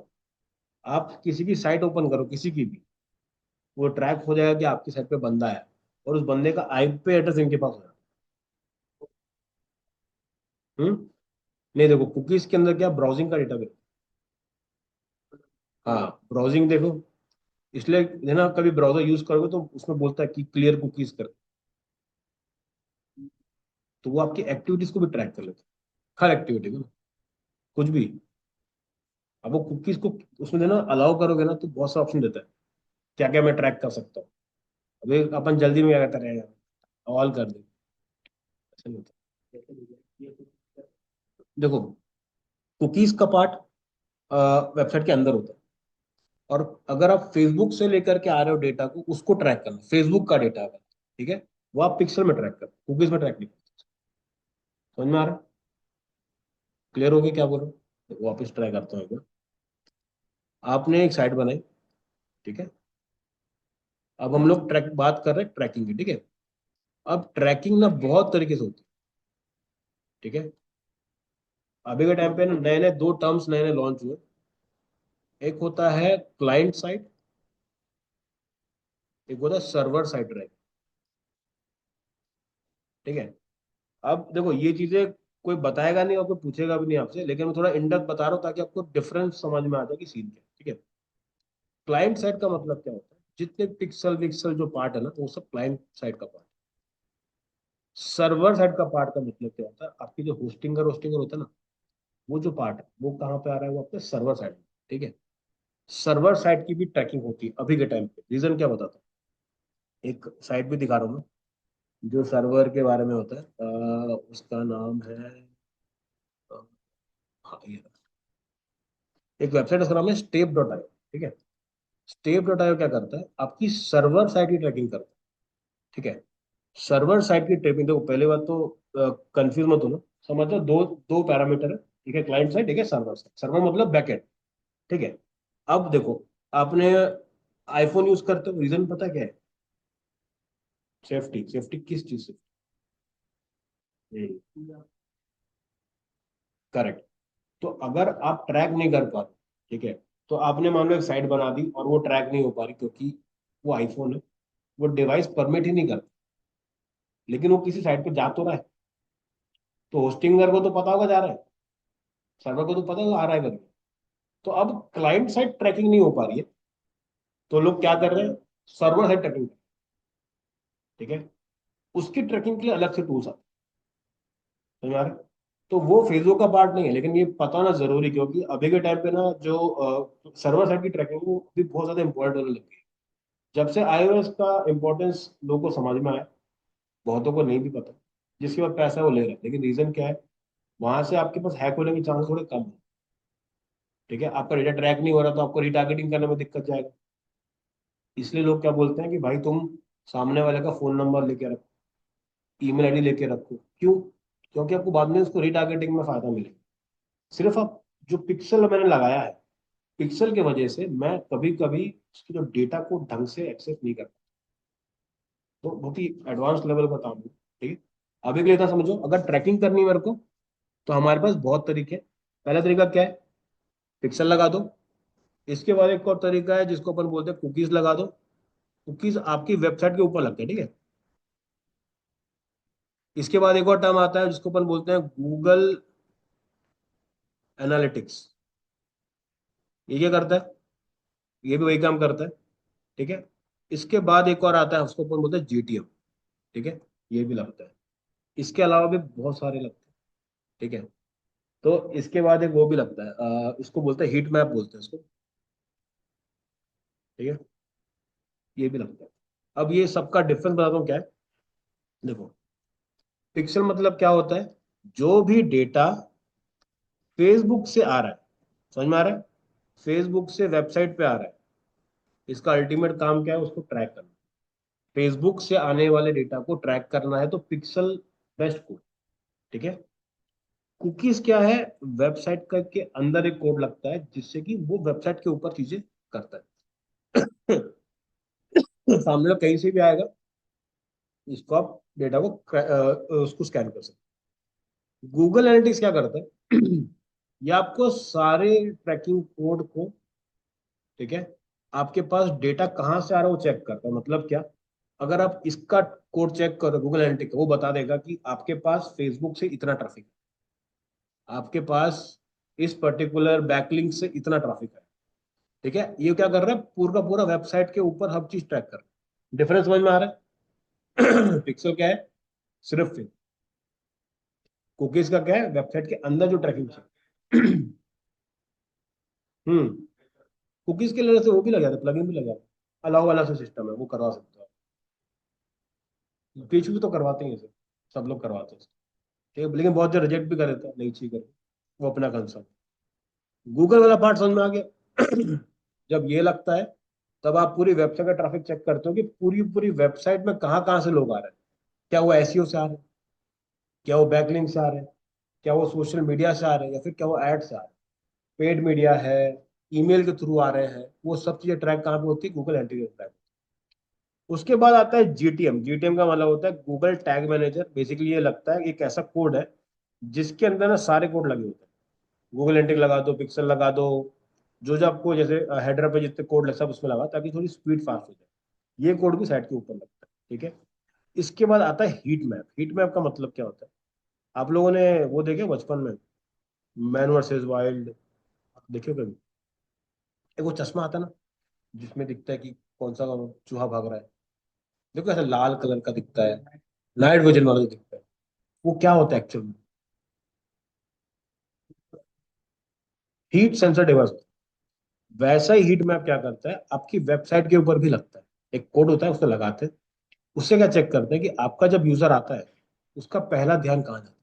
आप किसी भी साइट ओपन करो, किसी की भी, वो ट्रैक हो जाएगा कि आपकी साइट पे बंदा है, और उस बंदे का आईपी एड्रेस इनके पास होगा। हम्म। नहीं देखो, कुकीज के अंदर क्या, ब्राउजिंग का डेटा भी। हाँ, ब्राउजिंग देखो, इसलिए है ना, कभी ब्राउजर यूज करोगे तो उसमें बोलता है कि क्लियर कुकीज कर, तो वो आपकी एक्टिविटीज को भी ट्रैक कर लेता है, हर एक्टिविटी को, कुछ भी। अब वो कुकीज को उसमें देना अलाउ करोगे ना, तो बहुत सा ऑप्शन देता है, क्या क्या मैं ट्रैक कर सकता हूँ। अभी अपन जल्दी में क्या करते रहे, ऑल कर दे, ऐसा नहीं होता। देखो, कुकीज का पार्ट वेबसाइट के अंदर होता है, और अगर आप फेसबुक से लेकर के आ रहे हो डेटा को, उसको ट्रैक करना, फेसबुक का डेटा अगर, ठीक है, वो आप पिक्सल में ट्रैक कर, कुकीज में ट्रैक नहीं कर। समझ में आ रहा है? क्लियर हो गया क्या बोल रहा हूँ? तो वापस ट्राई करता हूँ एक बार। आपने एक साइट बनाई, ठीक है, अब हम लोग ट्रैक बात कर रहे हैं ट्रैकिंग की, ठीक है। अब ट्रैकिंग ना बहुत तरीके से होती है, ठीक है। अभी के टाइम पे ना नए नए दो टर्म्स नए नए लॉन्च हुए। एक होता है क्लाइंट साइड, एक होता है सर्वर साइड ट्रैक, ठीक है। अब देखो, ये चीजें कोई बताएगा नहीं और कोई पूछेगा भी नहीं आपसे, लेकिन मैं थोड़ा इन डेप्थ बता रहा हूँ ताकि आपको डिफरेंस समझ में आ जाए कि सीन क्या है, ठीक है। क्लाइंट साइड का मतलब क्या होता है, जितने पिक्सल विक्सल जो पार्ट है ना, वो सब क्लाइंट साइड का पार्ट। सर्वर साइड का पार्ट का मतलब क्या होता है, आपकी जो होस्टिंगर होता है ना, वो जो पार्ट है वो कहाँ पे आ रहा है, वो आपके सर्वर साइड में, ठीक है। सर्वर साइड की भी ट्रैकिंग होती है अभी के टाइम पे, रीजन क्या बताता हूँ, एक साइट भी दिखा रहा हूँ मैं, जो सर्वर के बारे में होता है, उसका नाम है, अ, हाँ ये रहा। एक वेबसाइट, उसका नाम है step.io, ठीक है। step.io क्या करता है, आपकी सर्वर साइड की ट्रैकिंग करता है, ठीक है। सर्वर साइड की ट्रैकिंग, देखो पहले बात तो कंफ्यूज मत होना, समझो दो दो पैरामीटर है, ठीक है, क्लाइंट साइड, ठीक है, सर्वर साइड। सर्वर मतलब बैकएंड, ठीक है। अब देखो, आपने आईफोन यूज करते हो, रीजन पता क्या है, सेफ्टी। सेफ्टी किस चीज से? करेक्ट। तो अगर आप ट्रैक नहीं कर पा रहे, ठीक है, तो आपने मान लो एक साइट बना दी और वो ट्रैक नहीं हो पा रही, क्योंकि वो आईफोन है, वो डिवाइस परमिट ही नहीं करता, लेकिन वो किसी साइट पे जा तो रहा है, तो होस्टिंगर को तो पता होगा जा रहा है, सर्वर को तो पता होगा आ रहा है करके। तो अब क्लाइंट साइड ट्रैकिंग नहीं हो पा रही है, तो लोग क्या कर रहे हैं, सर्वर साइड ट्रैकिंग, ठीक है। उसकी ट्रैकिंग के लिए अलग से टूल्स आते हैं, समझ आ रहा है? तो वो फेसबुक का पार्ट नहीं है, लेकिन ये पता होना जरूरी, क्योंकि अभी के टाइम पे ना जो सर्वर साइड की ट्रैकिंग वो भी बहुत ज्यादा इंपॉर्टेंट होने लगी है। जब से iOS का इंपॉर्टेंस लोगों को समझ में आया, बहुतों को नहीं भी पता, जिसके पास पैसा है वो ले रहा है, लेकिन रीजन क्या है, वहां से आपके पास हैक होने के चांस थोड़े कम है, ठीक है। आपका डेटा ट्रैक नहीं हो रहा, तो आपको रिटारगेटिंग करने में दिक्कत जाएगा। इसलिए लोग क्या बोलते हैं कि भाई तुम सामने वाले का फोन नंबर लेके रखो, ईमेल आईडी लेके रखो। क्यों? क्योंकि आपको बाद में उसको रिटारगेटिंग में फायदा मिलेगा। सिर्फ आप जो पिक्सल मैंने लगाया है, पिक्सल की वजह से मैं कभी कभी उसके जो डेटा को ढंग से एक्सेस नहीं कर, तो बहुत ही एडवांस लेवल का काम है, ठीक है। अभी के लिए इतना समझो, अगर ट्रैकिंग करनी है मेरे को, तो हमारे पास बहुत तरीके हैं। पहला तरीका क्या है, पिक्सल लगा दो। इसके बाद एक और तरीका है जिसको अपन बोलते हैं कुकीज लगा दो। कुकीज आपकी वेबसाइट के ऊपर लगते हैं, ठीक है। इसके बाद एक और टर्म आता है जिसको अपन बोलते हैं गूगल एनालिटिक्स। ये क्या करता है, ये भी वही काम करता है, ठीक है। इसके बाद एक और आता है, उसको अपन बोलते हैं जीटीएम, ठीक है, ये भी लगता है। इसके अलावा भी बहुत सारे लगते हैं, ठीक है। तो इसके बाद एक वो भी लगता है, इसको बोलते हैं हीट मैप बोलते हैं इसको, ठीक है, ये भी लगता है। अब ये सबका डिफरेंस बताता हूँ क्या है। देखो, पिक्सल मतलब क्या होता है, जो भी डेटा फेसबुक से आ रहा है, समझ में आ रहा है, फेसबुक से वेबसाइट पे आ रहा है, इसका अल्टीमेट काम क्या है, उसको ट्रैक करना। फेसबुक से आने वाले डेटा को ट्रैक करना है, तो पिक्सल बेस्ट कोड, ठीक है। कुकीज क्या है, वेबसाइट का के अंदर एक कोड लगता है, जिससे कि वो वेबसाइट के ऊपर चीजें करता है। सामने वाला कहीं से भी आएगा, इसको आप डेटा को उसको स्कैन कर सकते गूगल एनालिटिक्स क्या करता है? ये आपको सारे ट्रैकिंग कोड को, ठीक है, आपके पास डेटा कहाँ से आ रहा है वो चेक करता है। मतलब क्या? अगर आप इसका कोड चेक करो गूगल एनालिटिक्स, वो बता देगा कि आपके पास फेसबुक से इतना ट्रैफिक, आपके पास इस पर्टिकुलर बैकलिंक से इतना ट्रैफिक है। ठीक है, ये क्या कर रहा है, पूरा का पूरा वेबसाइट के ऊपर हर चीज ट्रैक कर रहा है। डिफरेंस समझ में आ रहा है? पिक्सल क्या है? सिर्फ कुकीज का क्या है, वेबसाइट के अंदर जो ट्रैकिंग है। हम्म। कुकीज के लिए से वो भी लग जाता है, प्लगइन भी लग जाता है, अलाउ वाला से सिस्टम है, वो करवा सकते हो। पीछे भी तो करवाते हैं इसे, सब लोग करवाते हैं। ठीक है, लेकिन बहुत जो रिजेक्ट भी कर देता है, नहीं चाहिए करके, वो अपना कंसर्न। गूगल वाला पार्ट समझ में आ गया? जब ये लगता है, तब आप पूरी वेबसाइट का ट्रैफिक चेक करते हो कि पूरी पूरी वेबसाइट में कहाँ कहाँ से लोग आ रहे हैं। क्या वो एसईओ से आ रहे हैं, क्या वो बैकलिंक से आ रहे हैं, क्या वो सोशल मीडिया से आ रहे हैं, या फिर क्या वो एड से आ रहे हैं, पेड मीडिया है, ईमेल के थ्रू आ रहे हैं। वो सब चीजें ट्रैक कहाँ पे होती है? Google analytics track. उसके बाद आता है जीटीएम। जीटीएम का मतलब होता है गूगल टैग मैनेजर। बेसिकली ये लगता है एक ऐसा कोड है जिसके अंदर ना सारे कोड लगे होते हैं। गूगल एनालिटिक्स लगा दो, पिक्सल लगा दो, जो जो आपको जैसे हेडर पे जितने कोड लगे सब उसमें लगा, ताकि थोड़ी स्पीड फास्ट हो जाए। ये कोड भी साइट के ऊपर लगता है। ठीक है, इसके बाद आता है हीट मैप। हीट मैप का मतलब क्या होता है? आप लोगों ने वो देखे बचपन में, मैन वर्सेस वाइल्ड, देखे हो कभी? एक वो चश्मा आता है ना, जिसमें दिखता है कि कौन सा चूहा भाग रहा है। देखो ऐसा लाल कलर का दिखता है, नाइट विजन वाला जो दिखता है, वो क्या होता है एक्चुअली? Heat sensor device. वैसा ही हीट मैप क्या करता है, आपकी वेबसाइट के ऊपर भी लगता है। एक कोड होता है, उसको लगाते हैं। उससे क्या चेक करते हैं कि आपका जब यूजर आता है, उसका पहला ध्यान कहाँ जाता है।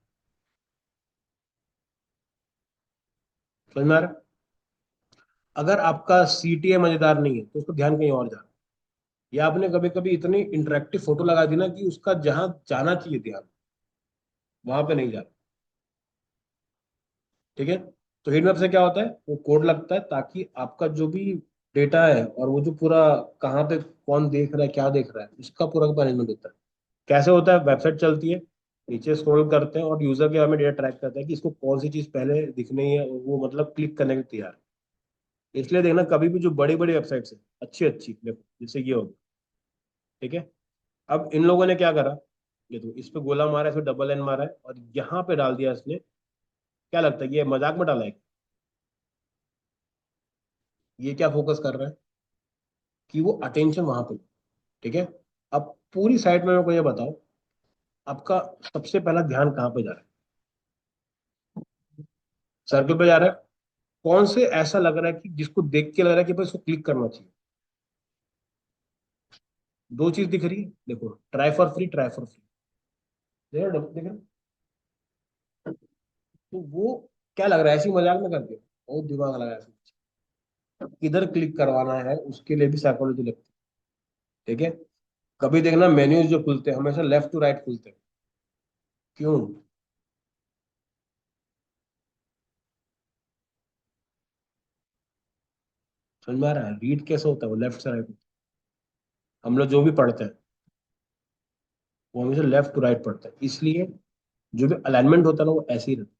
समझ में आ रहा है? अगर आपका सीटीए मजेदार नहीं है तो उसका ध्यान कहीं और जा रहा है। या आपने कभी कभी इतनी इंटरेक्टिव फोटो लगा दी ना कि उसका जहां जाना चाहिए ध्यान, वहां पे नहीं जा रहा। ठीक है, तो हीट मैप से क्या होता है, वो कोड लगता है ताकि आपका जो भी डेटा है, और वो जो पूरा कहाँ पे कौन देख रहा है, क्या देख रहा है, उसका पूरा मैनेजमेंट होता है। कैसे होता है? वेबसाइट चलती है, नीचे स्क्रॉल करते हैं और यूजर के बारे में डेटा ट्रैक करता है कि इसको कौन सी चीज पहले दिखनी है, वो मतलब क्लिक करने के लिए तैयार है। इसलिए देखना कभी भी जो बड़ी बड़ी वेबसाइट्स है, अच्छी अच्छी देखो, जैसे ये होगी। ठीक है, अब इन लोगों ने क्या करा, ये तो इस पे गोला मारा है, इस पे डबल एन मारा है, और यहाँ पे डाल दिया इसने। क्या लगता है कि ये मजाक में डाला है? ये क्या फोकस कर रहा है कि वो अटेंशन वहां पे। ठीक है, अब पूरी साइट में मेरे को ये बताओ, आपका सबसे पहला ध्यान कहाँ पे जा रहा है? सर्कल पे जा रहा है? कौन से ऐसा लग रहा है कि जिसको देख के लग रहा है कि भाई इसको क्लिक करना चाहिए? दो चीज दिख रही है, देखो, try for free, try for free. देख रहे हो? तो वो क्या लग रहा है, ऐसी मजाक में करके बहुत दिमाग लगा है। किधर क्लिक करवाना है उसके लिए भी साइकोलॉजी लगती है। ठीक है, कभी देखना मेन्यूज जो खुलते हैं हमेशा लेफ्ट टू राइट खुलते हैं। क्यों? समझ में आ रहा है? रीड कैसे होता है, वो लेफ्ट से राइट। हम लोग जो भी पढ़ते हैं वो हमेशा लेफ्ट टू राइट पढ़ते हैं, इसलिए जो भी अलाइनमेंट होता है ना वो ऐसे ही रहता है।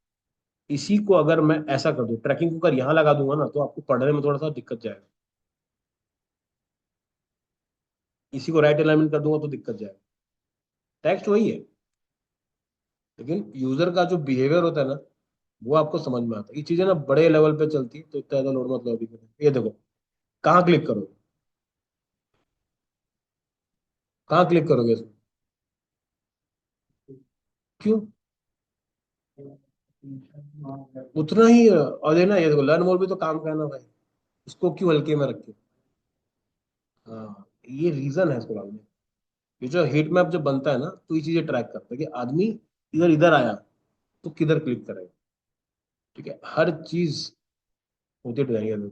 इसी को अगर मैं ऐसा कर दूं, ट्रैकिंग को अगर यहाँ लगा दूंगा ना, तो आपको पढ़ने में थोड़ा सा दिक्कत जाएगा। इसी को राइट अलाइनमेंट कर दूंगा तो दिक्कत जाएगा। टेक्स्ट वही है, लेकिन यूजर का जो बिहेवियर होता है ना, वो आपको समझ में आता है। ये चीजें ना बड़े लेवल पे चलती है, तो इतना ज्यादा लोड मत लो अभी के लिए। ये देखो, कहाँ क्लिक करोगे? कहाँ क्लिक करोगे इसमें? क्यों? उतना ही और ये ना, ये देखो, लर्न मोर भी तो काम का है ना भाई, उसको क्यों हल्के में रखे? हाँ, ये रीजन है इसको डालने। ये जो हीट मैप जब बनता है ना, तो ये चीजें ट्रैक करता है कि आदमी इधर इधर आया तो किधर क्लिक करेगा। ठीक है, हर चीज होती है डिजाइन में।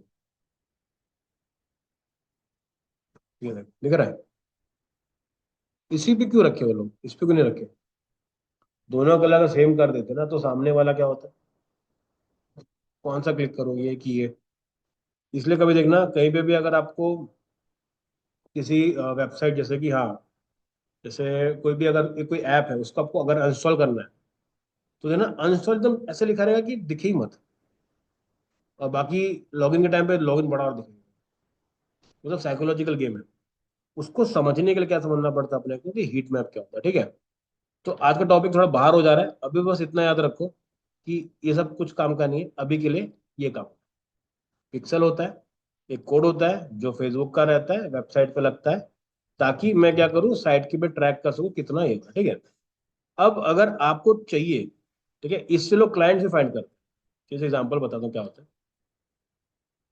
ये दिख रहा है? इसी पे क्यों रखे वो लोग, इस पे क्यों नहीं रखे? दोनों कलर का सेम कर देते ना, तो सामने वाला क्या होता है, कौन सा क्लिक करोगे, ये कि ये। इसलिए कभी देखना कहीं पे भी अगर आपको किसी वेबसाइट, जैसे कि हाँ, जैसे कोई भी अगर कोई ऐप है उसको आपको अगर इंस्टॉल करना है, तो है ना अनइंस्टॉल एकदम ऐसे लिखा रहेगा कि दिखे ही मत, और बाकी लॉगिन के टाइम पे लॉगिन बड़ा और दिखेगा। मतलब साइकोलॉजिकल गेम है। उसको समझने के लिए क्या समझना पड़ता है अपने को कि हीट मैप क्या होता है, ठीक है। तो आज का टॉपिक थोड़ा बाहर हो जा रहा है, अभी बस इतना याद रखो कि ये सब कुछ काम का नहीं है अभी के लिए। ये काम पिक्सल होता है, एक कोड होता है जो फेसबुक का रहता है, वेबसाइट पे लगता है, ताकि मैं क्या करूँ, साइट की भी ट्रैक कर सकूँ कितना ये हुआ, ठीक है। अब अगर आपको चाहिए, ठीक है, इससे लोग क्लाइंट से फाइंड करते हैं। जैसे एग्जांपल बताता हूँ क्या होता है।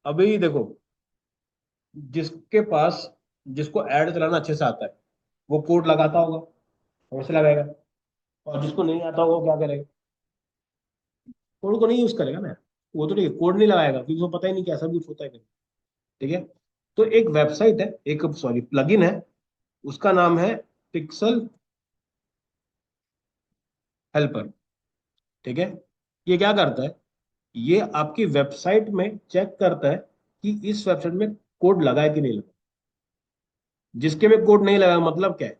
अभी देखो, जिसके पास, जिसको ऐड चलाना अच्छे से आता है, वो कोड लगाता होगा, कैसे लगाएगा। और जिसको नहीं आता होगा वो क्या करेगा, कोड को नहीं यूज करेगा ना। वो तो ठीक है, कोड नहीं लगाएगा क्योंकि उसको पता ही नहीं कैसा कुछ होता है, ठीक है। तो एक वेबसाइट है, एक सॉरी प्लगइन है, उसका नाम है पिक्सल हेल्पर, ठीक है। ये क्या करता है, ये आपकी वेबसाइट में चेक करता है कि इस वेबसाइट में कोड लगा है कि नहीं लगा। जिसके में कोड नहीं लगा मतलब क्या है,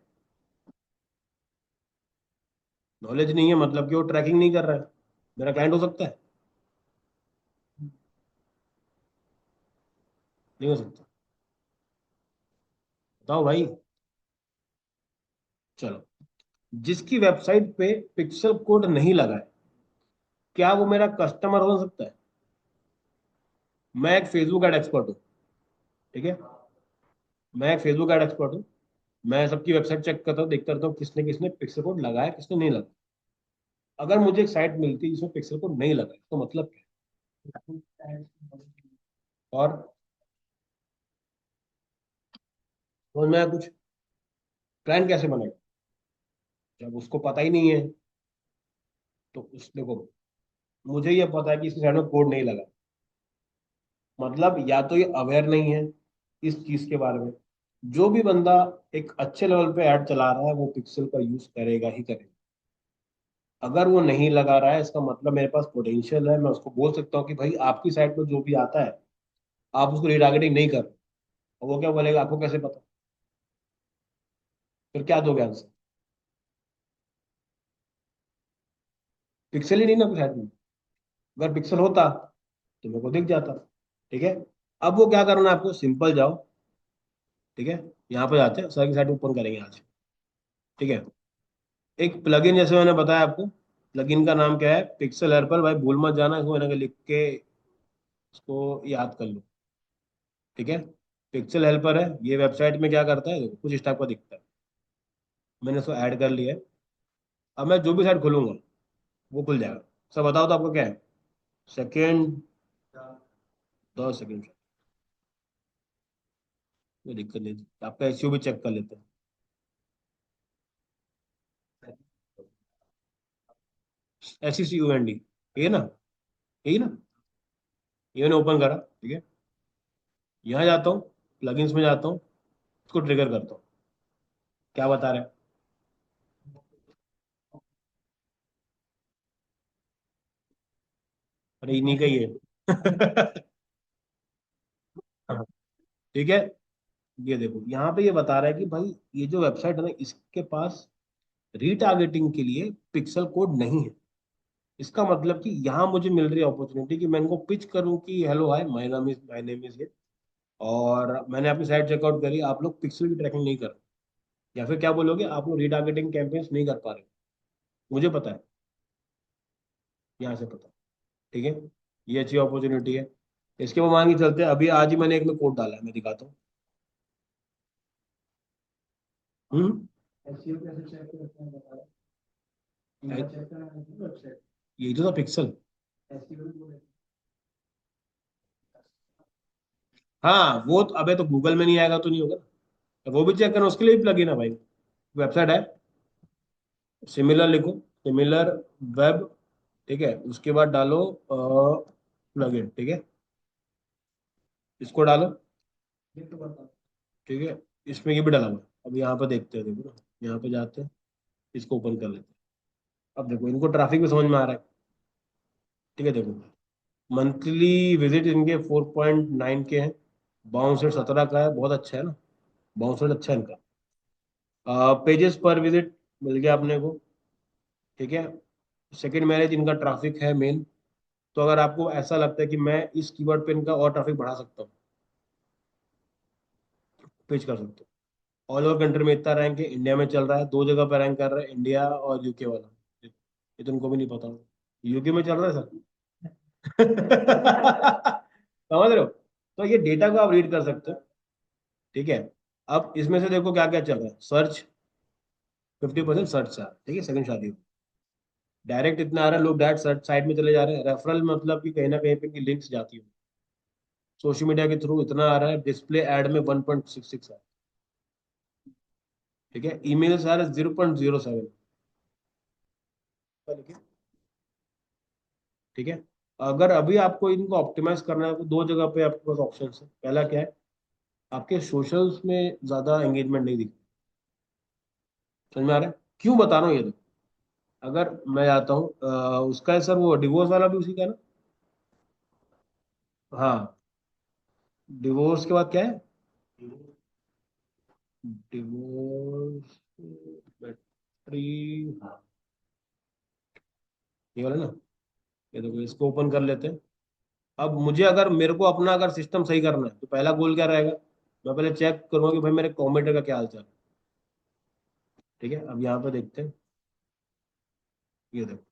नॉलेज नहीं है, मतलब कि वो ट्रैकिंग नहीं कर रहा है। मेरा क्लाइंट हो सकता है, नहीं हो सकता। बताओ भाई। चलो, जिसकी वेबसाइट पे पिक्सल कोड नहीं लगा है, क्या वो मेरा कस्टमर हो सकता है। मैं एक फेसबुक एड एक्सपर्ट हूँ, ठीक है। मैं एक फेसबुक एड एक्सपर्ट हूँ। मैं सबकी वेबसाइट चेक करता हूँ, देखता रहता हूँ किसने किसने पिक्सल कोड लगाया, किसने नहीं लगाया। अगर मुझे एक साइट मिलती है जिसमें पिक्सल कोड नहीं लगा है, तो मतलब क्या है। और समझ में आया कुछ। क्लाइंट कैसे बनेगा जब उसको पता ही नहीं है। तो उस देखो, मुझे ये पता है कि इसकी साइड में कोड नहीं लगा, मतलब या तो ये अवेयर नहीं है इस चीज के बारे में। जो भी बंदा एक अच्छे लेवल पे ऐड चला रहा है वो पिक्सल का यूज करेगा ही करेगा। अगर वो नहीं लगा रहा है, इसका मतलब मेरे पास पोटेंशियल है, मैं उसको बोल सकता हूँ कि भाई आपकी साइट में जो भी आता है आप उसको रिटारगेटिंग नहीं कर रहे। और वो क्या बोलेगा, आपको कैसे पता। फिर क्या दोगे आंसर। पिक्सल ही नहीं ना आपकी साइट में। अगर पिक्सल होता तो मेरे को दिख जाता, ठीक है। अब वो क्या करना है आपको, सिंपल जाओ, ठीक है। यहाँ पे जाते हैं, सर की साइट ओपन करेंगे आज, ठीक है। एक प्लगइन जैसे मैंने बताया आपको, प्लगइन का नाम क्या है, पिक्सल हेल्पर। भाई भूल मत जाना, इसको मैंने लिख के इसको याद कर लो, ठीक है। पिक्सल हेल्पर है, ये वेबसाइट में क्या करता है, देखो कुछ इस टाइप का दिखता है। मैंने इसको ऐड कर लिया है। अब मैं जो भी साइट खोलूंगा वो खुल जाएगा। सर बताओ तो आपको क्या है। सेकेंड, 10 सेकेंड, कोई दिक्कत नहीं, आपका एसईओ भी चेक कर लेते हैं। SECUND, ये ना, यही ना। ये मैंने ओपन करा, ठीक है। यहाँ जाता हूँ, प्लगइन्स में जाता हूँ, इसको ट्रिगर करता हूँ। क्या बता रहा है, अरे इन्हीं का ही है। ठीक है। ये देखो यहाँ पे ये बता रहा है कि भाई ये जो वेबसाइट है ना, इसके पास रीटारगेटिंग के लिए पिक्सल कोड नहीं है। इसका मतलब कि यहाँ मुझे मिल रही है अपॉर्चुनिटी कि मैं इनको पिच करूँ कि hello hi, my name is ये, और मैंने आपकी साइट चेकआउट करी, आप लोग पिक्सल की ट्रैकिंग नहीं कर रहे। या फिर क्या बोलोगे, आप लोग रीटारगेटिंग कैंपेन्स नहीं कर पा रहे। मुझे पता है, यहाँ से पता है, ठीक है। ये अच्छी अपॉर्चुनिटी है। इसके वो मान के चलते हैं, अभी आज ही मैंने एक में कोड डाला है, मैं दिखाता हूँ। हम्म। एसईओ कैसे चेक करते हैं बताओ। इनका चेक करना है वेबसाइट। यही तो था पिक्सल। एसईओ भी बोले। हाँ वो तो, अबे तो गूगल में नहीं आएगा तो नहीं होगा ना। तो वो भी चेक करना, उसके लिए भी प्लगइन है भाई। वेबसाइट है, सिमिलर लिखो, सिमिलर वेब, ठीक है। उसके बाद डालो प्लगइन, ठीक है। इसको डालो, ये तो बताओ। ठीक है। इसमें ये भी डाला हुआ है। अब यहाँ पे देखते हैं, देखो ना, यहाँ पे जाते हैं, इसको ओपन कर लेते हैं। अब देखो इनको ट्रैफिक भी समझ में आ रहा है, ठीक है। देखो मंथली विजिट इनके 4.9 के हैं, बाउंस रेट 17 का है, बहुत अच्छा है ना। बाउंस रेट अच्छा है इनका। पेजेस पर विजिट मिल गया अपने को, ठीक है। सेकेंड मैरिज इनका ट्रैफिक है मेन। तो अगर आपको ऐसा लगता है कि मैं इस कीवर्ड पे इनका और ट्रैफिक बढ़ा सकता हूँ, पिच कर सकते हो। ऑल ओवर कंट्री में इतना रैंक है, इंडिया में चल रहा है, दो जगह पे रैंक कर रहा है, इंडिया और यूके वाला। ये तुमको भी नहीं पता, यूके में चल रहा है सर। समझ रहे हो? तो ये डेटा को आप रीड कर सकते हो। ठीक है। अब इसमें से देखो क्या क्या चल रहा है। सर्च 50% सर्च है, ठीक है, सेकंड शादी। डायरेक्ट इतना आ रहा है, लोग डायरेक्ट सर्च साइट में चले जा रहे हैं। रेफरल मतलब कि कहीं ना कहीं पे इनकी लिंक्स जाती है। सोशल मीडिया के थ्रू इतना आ रहा है, डिस्प्ले ऐड में 1.66 है। ठीक है, ईमेल आ रहा है 0.07। ठीक है। अगर अभी आपको इनको ऑप्टिमाइज करना है तो दो जगह पे आपके पास ऑप्शन है। पहला क्या है, आपके सोशल्स में ज्यादा एंगेजमेंट नहीं दिखती। समझ में आ रहा है क्यों बता रहा हूँ ये? देखो, अगर मैं आता हूँ उसका है सर, वो डिवोर्स वाला भी उसी का है ना? हाँ, डिवोर्स के बाद क्या है? डिवोर्स बैटरी, ये वाला ना। ये देखो, इसको ओपन कर लेते हैं। अब मुझे, अगर मेरे को अपना अगर सिस्टम सही करना है तो पहला गोल क्या रहेगा? मैं पहले चेक करूंगा कि भाई मेरे कॉम्पिउटर का क्या हाल चाल है। ठीक है, अब यहाँ पे देखते हैं। ये देखो,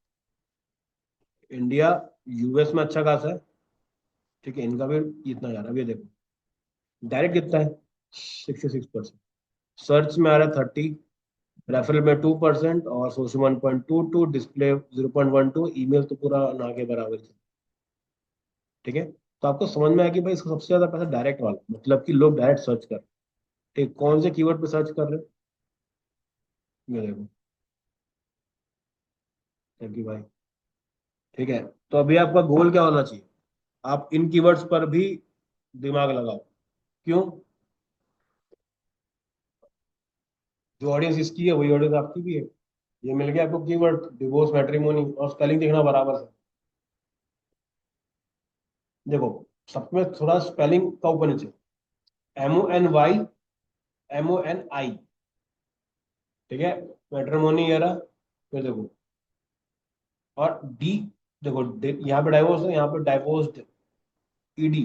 इंडिया यूएस में अच्छा खासा है। ठीक है, इनका भी इतना जा रहा है। अब ये देखो, डायरेक्ट कितना है? 66%। सर्च में आ रहा है 30, रेफरल में 2%, और सोशल 1.22, डिस्प्ले 0.12, ईमेल तो पूरा ना के बराबर है। ठीक है। तो आपको समझ में आया कि भाई इसका सबसे ज्यादा पैसा डायरेक्ट वाला, मतलब कि लोग डायरेक्ट सर्च कर रहे हैं। ठीक, कौन से कीवर्ड पे सर्च कर रहे हैं? ये देखो, थैंक यू भाई। ठीक है। तो अभी आपका गोल क्या होना चाहिए? आप इन कीवर्ड्स पर भी दिमाग लगाओ। क्यों? जो ऑडियंस इसकी है वही ऑडियंस आपकी भी है। ये मिल गया आपको कीवर्ड, डिवोर्स, मैट्रिमोनी, और स्पेलिंग देखना बराबर से। देखो, सब में थोड़ा स्पेलिंग का ऊपर नीचे। MONY, MONI। ठीक है, मैट्रिमोनी ये रहा। फिर देखो, और डी, देखो यहाँ पे डाइवोर्स है, यहाँ पे डाइवोर्स्ड, ED।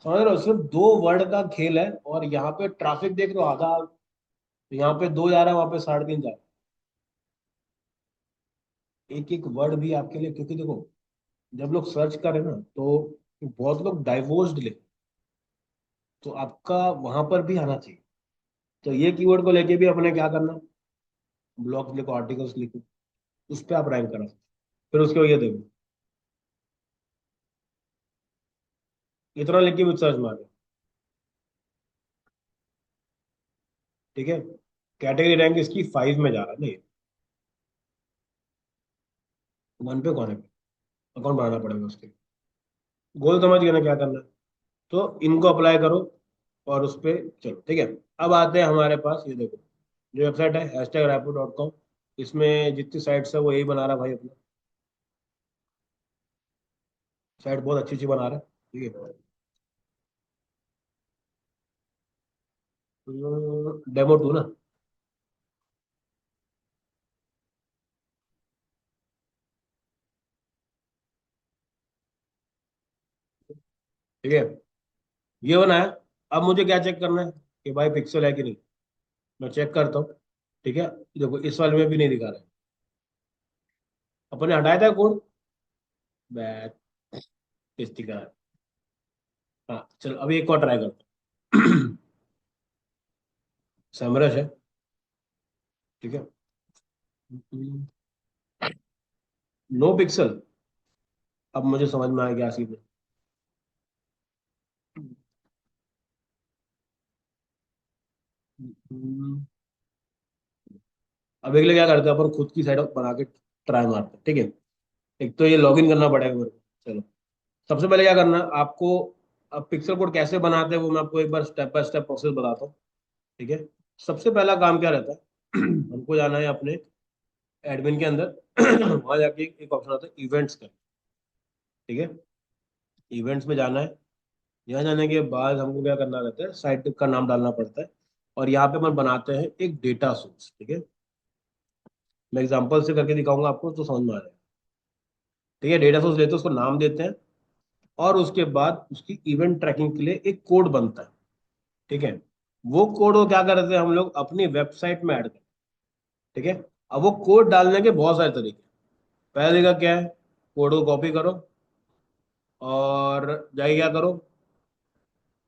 समझ रहे हो? सिर्फ दो वर्ड का खेल है, और यहाँ पे ट्रैफिक देख रहे हो आधा। तो यहाँ पे दो जा रहा है, वहां पे 3.5 जा रहा है। एक एक वर्ड भी आपके लिए, क्योंकि देखो, जब लोग सर्च करें ना तो बहुत लोग डाइवोर्स्ड ले, तो आपका वहां पर भी आना चाहिए। तो ये कीवर्ड को लेके भी अपने क्या करना, ब्लॉग लिखो, आर्टिकल्स लिखो, उस पर आप रैंक करा। फिर उसके बाद ये देखो, इतना लिख के भी सर्च मारे। ठीक है, कैटेगरी रैंक इसकी 5 में जा रहा है नहीं, 1 पे कौन है? अकाउंट बनाना पड़ेगा उसके। गोल समझ गया ना क्या करना है? तो इनको अप्लाई करो और उस पे चलो। ठीक है। अब आते हैं हमारे पास, ये देखो, जो वेबसाइट है #rapido.com। इसमें जितनी साइट्स है वो यही बना रहा है भाई अपना। साइट बहुत अच्छी अच्छी बना रहा है। ठीक है, डेमो 2 ना। ठीक है, ये बनाया। अब मुझे क्या चेक करना है कि भाई पिक्सल है कि नहीं? मैं चेक करता हूँ। ठीक है, देखो इस वाले में भी नहीं दिखा रहा है। अपने हटाया था कोड, बैक पेस्ट दिखा रहा है। हाँ चलो, अभी एक और ट्राई करता हूँ। सैमरश है। ठीक है, नो पिक्सल। अब मुझे समझ में आ गया सीधे। अब एक लिए क्या करते हैं, अपन खुद की साइट बना के ट्राई मारते हैं। ठीक है, एक तो ये लॉगिन करना पड़ेगा मेरे को। चलो, सबसे पहले क्या करना है आपको, अब पिक्सल कोड कैसे बनाते हैं वो मैं आपको एक बार स्टेप बाय स्टेप प्रोसेस बताता हूँ। ठीक है, सबसे पहला काम क्या रहता है? हमको जाना है अपने एडमिन के अंदर। वहां जाके एक ऑप्शन आता है इवेंट्स का। ठीक है, इवेंट्स में जाना है। यहाँ जाने के बाद हमको क्या करना रहता है, साइट का नाम डालना पड़ता है। और यहाँ पे अपन बनाते हैं एक डेटा सोर्स। ठीक है, मैं एग्जांपल से करके दिखाऊंगा आपको तो समझ में आ जाएगा। ठीक है, डेटा सोर्स लेते हैं, उसको नाम देते हैं, और उसके बाद उसकी इवेंट ट्रैकिंग के लिए एक कोड बनता है। ठीक है, वो कोड को क्या करते हैं हम लोग अपनी वेबसाइट में ऐड करते हैं। ठीक है, अब वो कोड डालने के बहुत सारे तरीके हैं। पहला तरीका क्या है, कोड को कॉपी करो और जाके क्या करो,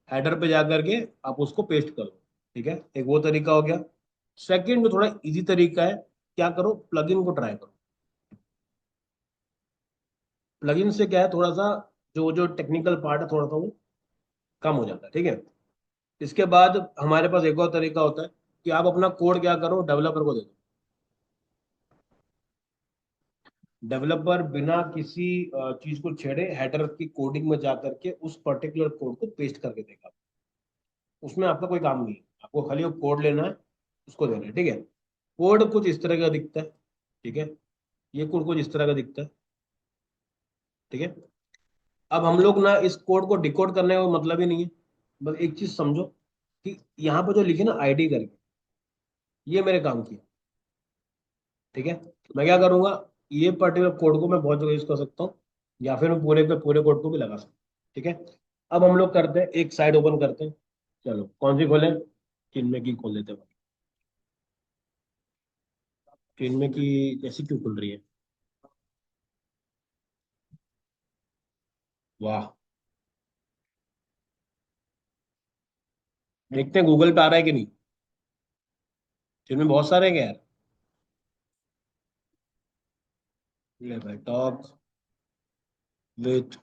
हेडर पे जा करके आप उसको पेस्ट करो। ठीक है, एक वो तरीका हो गया। सेकंड जो थोड़ा इजी तरीका है, क्या करो, प्लगइन को ट्राई करो। प्लगइन से क्या है, थोड़ा सा जो जो टेक्निकल पार्ट है थोड़ा सा वो कम हो जाता है। ठीक है, इसके बाद हमारे पास एक और तरीका होता है कि आप अपना कोड क्या करो, डेवलपर को दे दो। डेवलपर बिना किसी चीज को छेड़े हेडर की कोडिंग में जा करके उस पर्टिकुलर कोड को पेस्ट करके देगा। उसमें आपका कोई काम नहीं है, आपको खाली वो कोड लेना है, उसको देना है। ठीक है, कोड कुछ इस तरह का दिखता है। ठीक है, ये कोड कुछ इस तरह का दिखता है। ठीक है, अब हम लोग ना इस कोड को डिकोड करने का मतलब ही नहीं है। बस एक चीज समझो कि यहाँ पर जो लिखे ना आईडी करके, ये मेरे काम की है। ठीक है, मैं क्या करूंगा, ये पर्टिकुलर कोड को मैं बहुत जगह यूज कर सकता हूँ, या फिर मैं पूरे के पूरे कोड को भी लगा सकता हूँ। ठीक है, अब हम लोग करते हैं, एक साइड ओपन करते हैं। चलो कौन सी खोलें, चिन्मय की खोल लेते हैं। चिन्मय की ऐसी क्यों खुल रही है? वाह, देखते हैं गूगल पे आ रहा है कि नहीं। चिन्मय बहुत सारे हैं क्या यार? ले भाई, टॉप विथ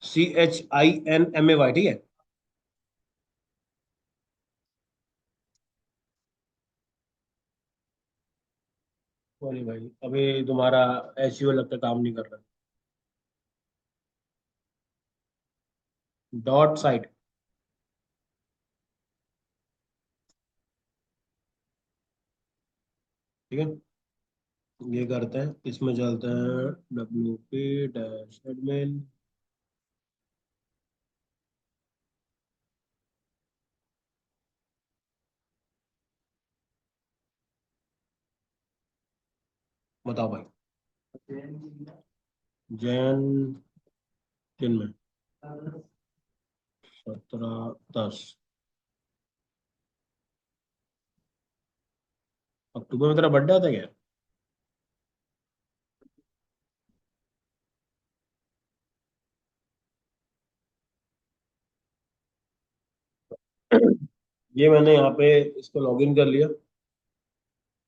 CHINMAY, ठीक है। सॉरी भाई, अभी तुम्हारा SEO लगता है काम नहीं कर रहा। डॉट साइट, ठीक है, ये करते हैं, इसमें चलते हैं WP-admin। बताओ भाई, जैन चिन्मय 17/10 अक्टूबर में तेरा बर्थडे आता है क्या? ये मैंने यहाँ पे इसको लॉगिन कर लिया।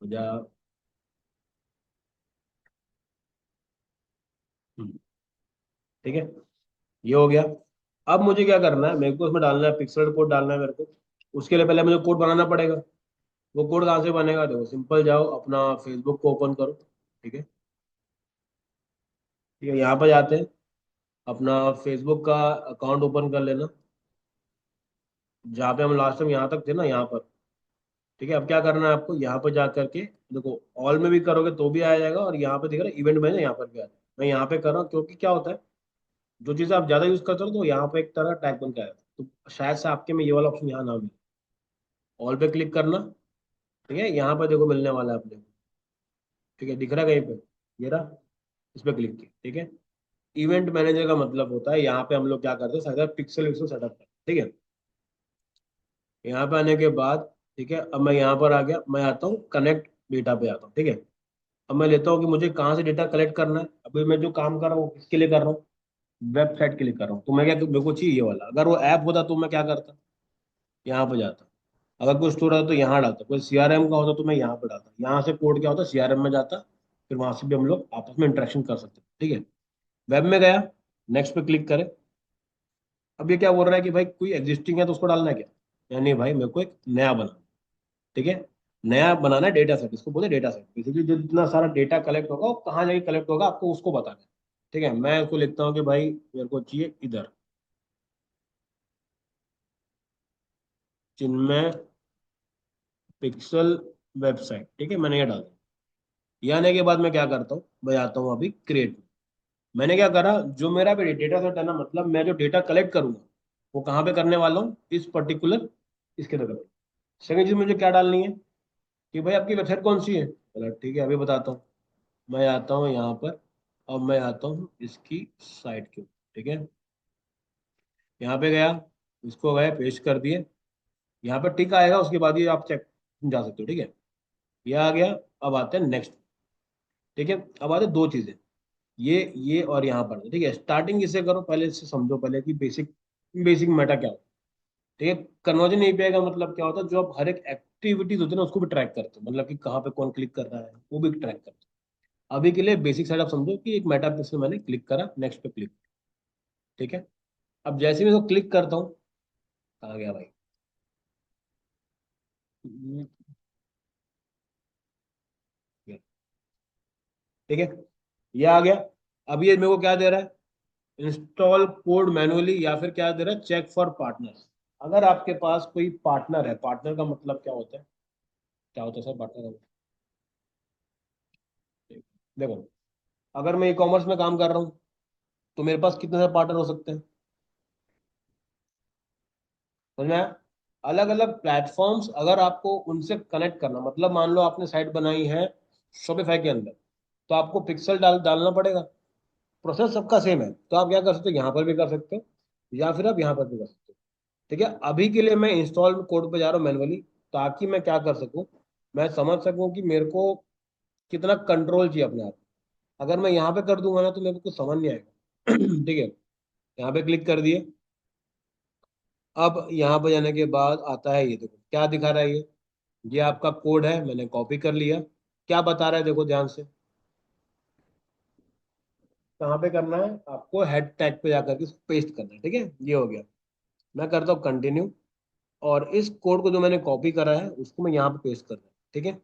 जा, ठीक है, ये हो गया। अब मुझे क्या करना है, मेरे को उसमें डालना है, पिक्सल कोड डालना है मेरे को। उसके लिए पहले मुझे कोड बनाना पड़ेगा। वो कोड कहाँ से बनेगा, देखो सिंपल, जाओ अपना फेसबुक को ओपन करो। ठीक है, ठीक है, यहाँ पर जाते हैं, अपना फेसबुक का अकाउंट ओपन कर लेना, जहाँ पे हम लास्ट टाइम यहाँ तक थे ना, यहाँ पर। ठीक है, अब क्या करना है आपको, यहाँ पर जा करके देखो, ऑल में भी करोगे तो भी आ जाएगा, और यहाँ पे दिख रहा है इवेंट मैनेजर, यहाँ पर भी आ जाएगा। मैं यहाँ पे कर रहा हूँ क्योंकि क्या होता है, जो चीज़ आप ज़्यादा यूज करते हो तो यहाँ पे एक तरह टैग बन के आया, तो शायद से आपके में ये वाला ऑप्शन यहाँ ना मिले। ऑल पे क्लिक करना। ठीक है, यहाँ पर देखो मिलने वाला है अपने को। ठीक है, दिख रहा है कहीं पे, ये रहा, इस पर क्लिक किया। ठीक है, इवेंट मैनेजर का मतलब होता है, यहाँ पे हम लोग क्या करते हैं, सारा पिक्सल विक्सल सेटअप करते हैं। ठीक है, यहाँ पे आने के बाद, ठीक है, अब मैं यहाँ पर आ गया, मैं आता हूँ कनेक्ट डेटा पे आता हूँ। ठीक है, अब मैं लेता हूँ कि मुझे कहाँ से डेटा कलेक्ट करना है। अभी मैं जो काम कर रहा हूँ किसके लिए कर रहा हूँ, वेबसाइट के लिए कर रहा हूँ। तो मैं क्या, मेरे को चाहिए ये वाला, अगर वो ऐप होता तो मैं क्या करता, यहाँ पे जाता। अगर कोई स्टोर होता तो यहाँ डालता, कोई CRM का होता तो मैं यहाँ पे डालता, यहाँ से कोड क्या होता CRM में जाता, फिर वहां से भी हम लोग आपस में इंटरेक्शन कर सकते हैं। ठीक है, वेब में गया, नेक्स्ट पे क्लिक करें। अब ये क्या बोल रहा है कि भाई कोई एग्जिस्टिंग है तो उसको डालना है क्या, यानी भाई मेरे को एक नया बना। ठीक है, नया बनाना है डेटा सेट, इसको बोलते हैं डेटा सेट। बेसिकली जो जितना सारा डेटा कलेक्ट होगा वो कहाँ जाके कलेक्ट होगा आपको उसको बताना है। ठीक है, मैं उसको लिखता हूँ कि भाई मेरे को चाहिए इधर, जिनमें पिक्सल वेबसाइट। ठीक है, मैंने ये डाल दिया। ये आने के बाद मैं क्या करता हूँ, मैं आता हूँ अभी क्रिएट। मैंने क्या करा, जो मेरा भी डेटा सेट है ना, मतलब मैं जो डेटा कलेक्ट करूंगा वो कहाँ पे करने वाला हूँ, इस पर्टिकुलर इसके अंदर। सेकंड चीज मुझे क्या डालनी है कि भाई आपकी वेबसाइट कौन सी है, बोला ठीक है अभी बताता हूँ। मैं आता हूँ यहाँ पर, अब मैं आता हूँ इसकी साइड के ऊपर, ठीक है। यहाँ पे गया, इसको गए पेस्ट कर दिए, यहाँ पे टिक आएगा, उसके बाद ये आप चेक जा सकते हो, ठीक है। ये आ गया। अब आते हैं नेक्स्ट, ठीक है। अब आते हैं दो चीजें, ये और यहाँ पर, ठीक है। स्टार्टिंग इससे करो, पहले इससे समझो पहले कि बेसिक बेसिक मेटा क्या होता है, ठीक है। कन्वर्जन एपीआई का मतलब क्या होता है, जो आप हर एक एक्टिविटीज होती है ना उसको भी ट्रैक करते हो, मतलब कि कहाँ पे कौन क्लिक कर रहा है वो भी ट्रैक करते हो। अभी के लिए बेसिक साइड आप समझो कि एक मेटा पिक्सल मैंने क्लिक करा, नेक्स्ट पे क्लिक, ठीक है। अब जैसे मैं इसको क्लिक करता हूँ, कहाँ गया भाई, ये, ठीक है, ये आ गया। अब ये मेरे को क्या दे रहा है, इंस्टॉल कोड मैनुअली, या फिर क्या दे रहा है, चेक फॉर पार्टनर्स। अगर आपके पास कोई पार्टनर है, पार्टनर का मतलब क्या होता है, क्या होता है सर पार्टनर का मतलब? देखो, अगर मैं ई कॉमर्स में काम कर रहा हूँ तो मेरे पास कितने सारे पार्टनर हो सकते हैं, समझ में आया? अलग अलग प्लेटफॉर्म्स, अगर आपको उनसे कनेक्ट करना, मतलब मान लो आपने साइट बनाई है शॉपिफाई के अंदर, तो आपको पिक्सल डालना पड़ेगा। प्रोसेस सबका सेम है, तो आप क्या कर सकते हो, यहाँ पर भी कर सकते हो, या फिर आप यहाँ पर भी कर सकते हो, ठीक है। अभी के लिए मैं इंस्टॉल कोड पे जा रहा हूँ मैनुअली, ताकि मैं क्या कर सकूँ, मैं समझ सकूँ कि मेरे को कितना कंट्रोल चाहिए अपने आप। अगर मैं यहाँ पे कर दूंगा ना तो मेरे को कुछ समझ नहीं आएगा ठीक है। यहाँ पे क्लिक कर दिए। अब यहाँ पे जाने के बाद आता है, ये देखो क्या दिखा रहा है, ये आपका कोड है, मैंने कॉपी कर लिया। क्या बता रहा है देखो ध्यान से, कहाँ पे करना है आपको, हेड टैग पे जाकर के इसको पेस्ट करना है, ठीक है। ये हो गया। मैं करता हूँ कंटिन्यू, और इस कोड को जो मैंने कॉपी करा है उसको मैं यहाँ पे पेस्ट कर रहा हूँ, ठीक है।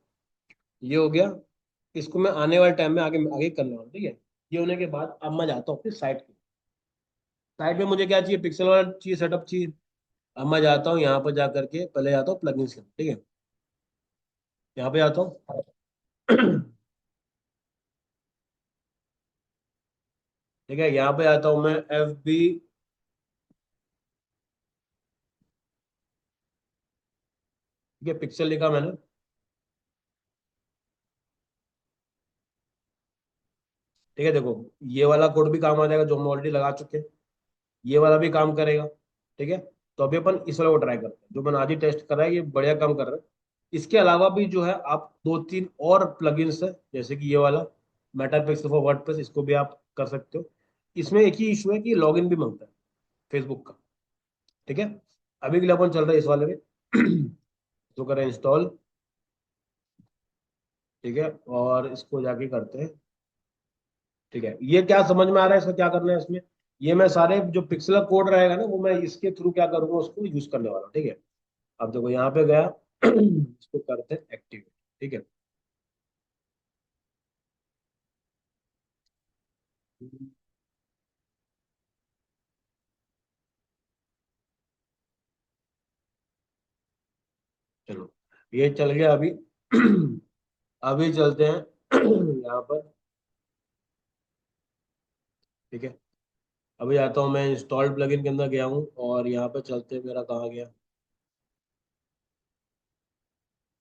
ये हो गया। इसको मैं आने वाले टाइम में आगे आगे करने वाला हूँ, ठीक है। ये होने के बाद अब मैं जाता हूँ अपनी साइट पे। साइट में मुझे क्या चाहिए, पिक्सल वाला चाहिए, सेटअप चाहिए। अब मैं जाता हूँ यहाँ पर जा करके, पहले जाता हूँ प्लगइन्स के, ठीक है। यहाँ पे आता हूँ ठीक है, यहाँ पे आता हूँ मैं, एफ बी, ठीक है, पिक्सल लिखा मैंने, ठीक है। देखो, ये वाला कोड भी काम आ जाएगा जो हम ऑलरेडी लगा चुके हैं, ये वाला भी काम करेगा, ठीक है। तो अभी अपन इस वाले को ट्राई करते हैं, जो मैंने आज ही टेस्ट करा है, ये बढ़िया काम कर रहा है। इसके अलावा भी जो है आप दो तीन और प्लगइन्स है, जैसे कि ये वाला मेटा पिक्सल फॉर वर्डप्रेस, इसको भी आप कर सकते हो। इसमें एक ही इशू है कि लॉगिन भी मांगता है फेसबुक का, ठीक है। अभी के लिए अपन चल रहे हैं इस वाले में जो करें इंस्टॉल, ठीक है, और इसको जाके करते हैं, ठीक है। ये क्या समझ में आ रहा है, इसका क्या करना है इसमें, ये मैं सारे जो पिक्सल कोड रहेगा ना वो मैं इसके थ्रू क्या करूंगा, उसको यूज करने वाला हूँ, ठीक है। अब देखो यहाँ पे गया इसको करते हैं एक्टिव, ठीक है। चलो, ये चल गया अभी अभी चलते हैं यहाँ पर, ठीक है। अभी आता हूँ मैं इंस्टॉल्ड प्लगइन के अंदर गया हूँ, और यहाँ पे चलते हैं, मेरा कहाँ गया,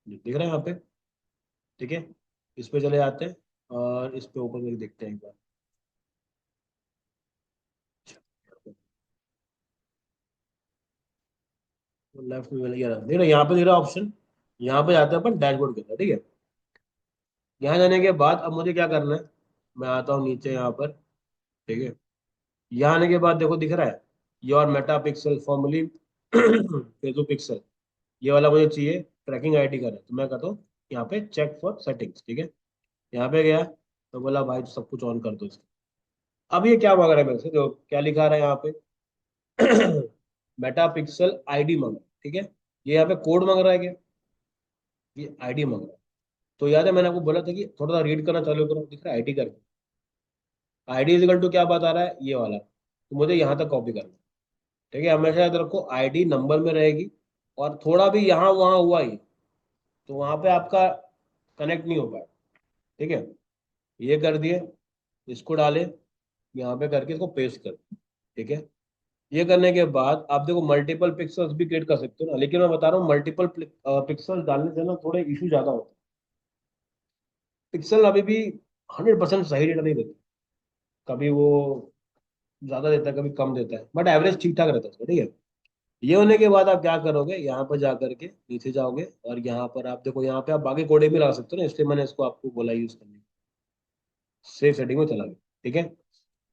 दिख रहा है यहाँ पे, ठीक है। इस पे चले जाते हैं, और इस पे ओपन करके देखते हैं एक बार। लेफ्ट में मिल गया, देख रहे हैं यहाँ पे, दे रहा ऑप्शन। यहाँ पे जाते हैं अपन डैशबोर्ड के अंदर, ठीक है। यहाँ जाने के बाद अब मुझे क्या करना है, मैं आता हूँ नीचे यहाँ पर, ठीक है। यहाँ आने के बाद देखो दिख रहा है, your Meta pixel formally Facebook pixel, ये वाला मुझे चाहिए, ट्रैकिंग आईडी का है, तो मैं कहता हूँ यहाँ पे चेक फॉर सेटिंग्स, ठीक है। यहाँ पे गया, तो बोला भाई तो सब कुछ ऑन कर दो इसको। अब ये क्या मांग रहा है मेरे से, जो क्या लिखा रहा है यहाँ पे मेटा पिक्सल आईडी मांग रहा है, ठीक है। ये यहाँ पे कोड मांग रहा है क्या, ये आईडी मांग रहा है। तो याद है मैंने आपको बोला था कि थोड़ा सा रीड करना चालू करो, दिख रहा है आईडी करके, आईडी इजिकल टू क्या बता रहा है, ये वाला, तो मुझे यहाँ तक कॉपी करना है, ठीक है। हमेशा याद रखो आईडी नंबर में रहेगी, और थोड़ा भी यहाँ वहाँ हुआ ही तो वहां पे आपका कनेक्ट नहीं हो पाया, ठीक है। ये कर दिए, इसको डाले, यहाँ पे करके इसको पेस्ट कर, ठीक है। ये करने के बाद आप देखो मल्टीपल पिक्सल्स भी क्रिएट कर सकते हो ना, लेकिन मैं बता रहा हूँ मल्टीपल पिक्सल डालने से ना थोड़े इशू ज्यादा होते हैं। पिक्सल अभी भी 100% सही डेटा नहीं देते, कभी वो ज्यादा देता है, कभी कम देता है, बट एवरेज ठीक ठाक रहता है उसका, ठीक है। ये होने के बाद आप क्या करोगे, यहाँ पर जा करके नीचे जाओगे, और यहाँ पर आप देखो, यहाँ पे आप बाकी कोडे भी लगा सकते हो ना, इसलिए मैंने इसको आपको बोला यूज करने। सेव सेटिंग में चला गया, ठीक है।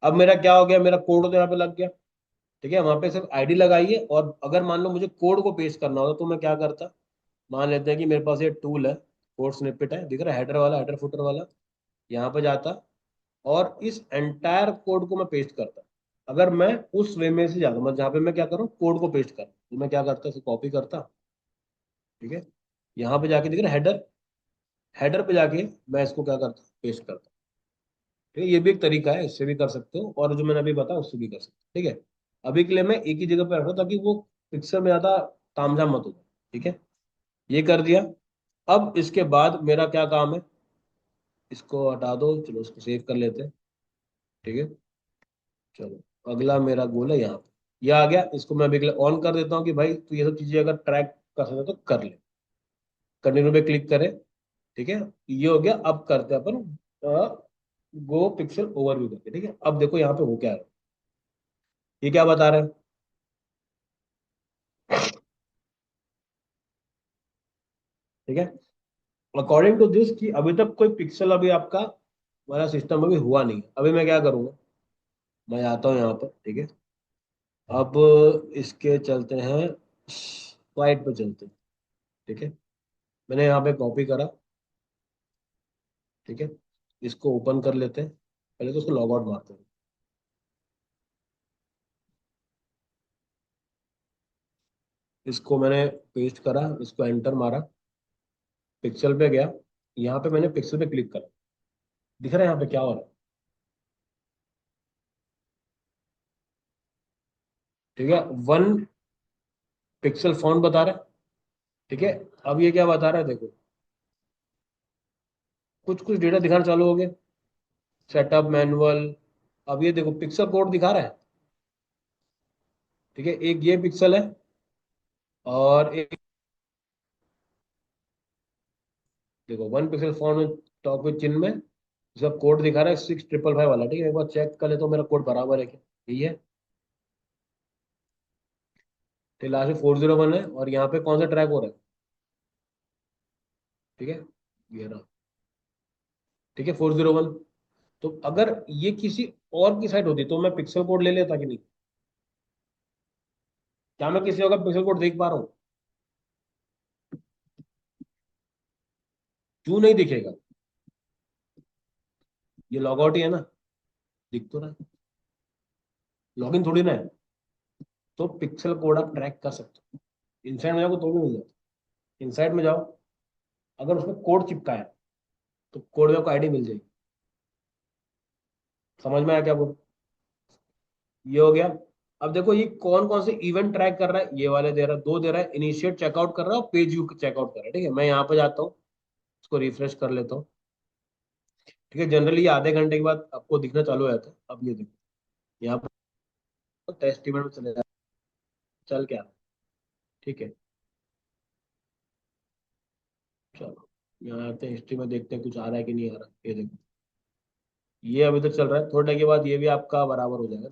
अब मेरा क्या हो गया, मेरा कोड तो यहाँ पे लग गया, ठीक है। वहां पे सिर्फ आईडी लगाइए, और अगर मान लो मुझे कोड को पेस्ट करना होता तो मैं क्या करता। मान लेते हैं कि मेरे पास ये टूल है, कोड स्निपेट है, दिख रहा है, हेडर वाला, हेडर फुटर वाला। यहाँ पे जाता, और इस एंटायर कोड को मैं पेस्ट करता। अगर मैं उस वे में से जाता, मैं जहाँ पे मैं क्या करूँ, कोड को पेस्ट कर, तो मैं क्या करता, इसे कॉपी करता, ठीक है। यहाँ पे जाके दिख रहा है हेडर, हेडर पे जाके मैं इसको क्या करता, पेस्ट करता, ठीक है। ये भी एक तरीका है, इससे भी कर सकते हो, और जो मैंने अभी बताया उससे भी कर सकते हो, ठीक है। अभी के लिए मैं एक ही जगह पे रख रहा हूं, ताकि वो पिक्सल में ज्यादा तामझाम मत हो जाए, ठीक है। ये कर दिया। अब इसके बाद मेरा क्या काम है, इसको हटा दो, चलो इसको सेव कर लेते हैं, ठीक है। चलो, अगला मेरा गोल है यहाँ पे, ये आ गया, इसको मैं अभी ऑन कर देता हूँ कि भाई तू ये सब चीजें अगर ट्रैक कर सकते हो तो कर ले। कंटिन्यू पे क्लिक करें, ठीक है। ये हो गया। अब करते हैं अपन गो पिक्सल ओवरव्यू करके, ठीक है। अब देखो यहाँ पे हो क्या है, ये क्या बता रहे हैं, ठीक है। अकॉर्डिंग टू दिस कि अभी तक कोई पिक्सल अभी आपका वाला सिस्टम अभी हुआ नहीं है। अभी मैं क्या करूंगा, मैं आता हूँ यहाँ पर, ठीक है। अब इसके चलते हैं, स्लाइड पे चलते हैं, ठीक है। मैंने यहाँ पे कॉपी करा, ठीक है। इसको ओपन कर लेते हैं, पहले तो उसको लॉग आउट मारते हैं। इसको मैंने पेस्ट करा, इसको एंटर मारा, पिक्सल पे गया, यहाँ पे मैंने पिक्सल पे क्लिक करा, दिख रहा है यहाँ पे क्या हो रहा है, ठीक है। वन पिक्सल फॉन्ट बता रहा है, ठीक है। अब ये क्या बता रहा है, देखो कुछ कुछ डेटा दिखाना चालू हो गया, सेटअप मैनुअल। अब ये देखो पिक्सल कोड दिखा रहा है, ठीक है। एक ये पिक्सल है, और एक देखो वन पिक्सल फॉन्ट में, टॉप विथ चिन्ह में, इसका कोड दिखा रहा है 6555 वाला, ठीक है। एक बार चेक कर ले तो मेरा कोड बराबर है क्या, यही है। तो लास्ट में 401 है, और यहाँ पे कौन सा ट्रैक हो रहा है, ठीक है, ये रहा, ठीक है, 401। तो अगर ये किसी और की साइड होती तो मैं पिक्सल कोड ले लेता कि नहीं, क्या मैं किसी और का पिक्सल कोड देख पा रहा हूँ, क्यों नहीं दिखेगा, ये लॉग आउट ही है ना, दिख तो रहा है, लॉगिन थोड़ी ना है। तो पिक्सल कोड आप ट्रैक कर सकते हो, इनसाइड में जाओ तो भी मिल जाता है। इनसाइड में जाओ, अगर उसमें कोड चिपका है तो कोड में आपको आईडी मिल जाएगी। समझ में आया क्या बोल, ये हो गया। अब देखो ये कौन कौन से इवेंट ट्रैक कर रहा है, ये वाले दे रहा है, दो दे रहा है, इनिशिएट चेकआउट कर रहा है और पेज यू चेकआउट कर रहा है, ठीक है। मैं यहाँ पे जाता हूँ, इसको रिफ्रेश कर लेता हूँ, ठीक है। जनरली ये आधे घंटे के बाद आपको दिखना चालू हो जाता है। अब ये देखो, यहाँ पर टेस्ट इवेंट में चले जाए, चल क्या रहा है, ठीक है। चलो यहाँ आते हैं, हिस्ट्री में देखते हैं कुछ आ रहा है कि नहीं आ रहा, ये देखो, ये अभी तक चल रहा है। थोड़े के बाद ये भी आपका बराबर हो जाएगा,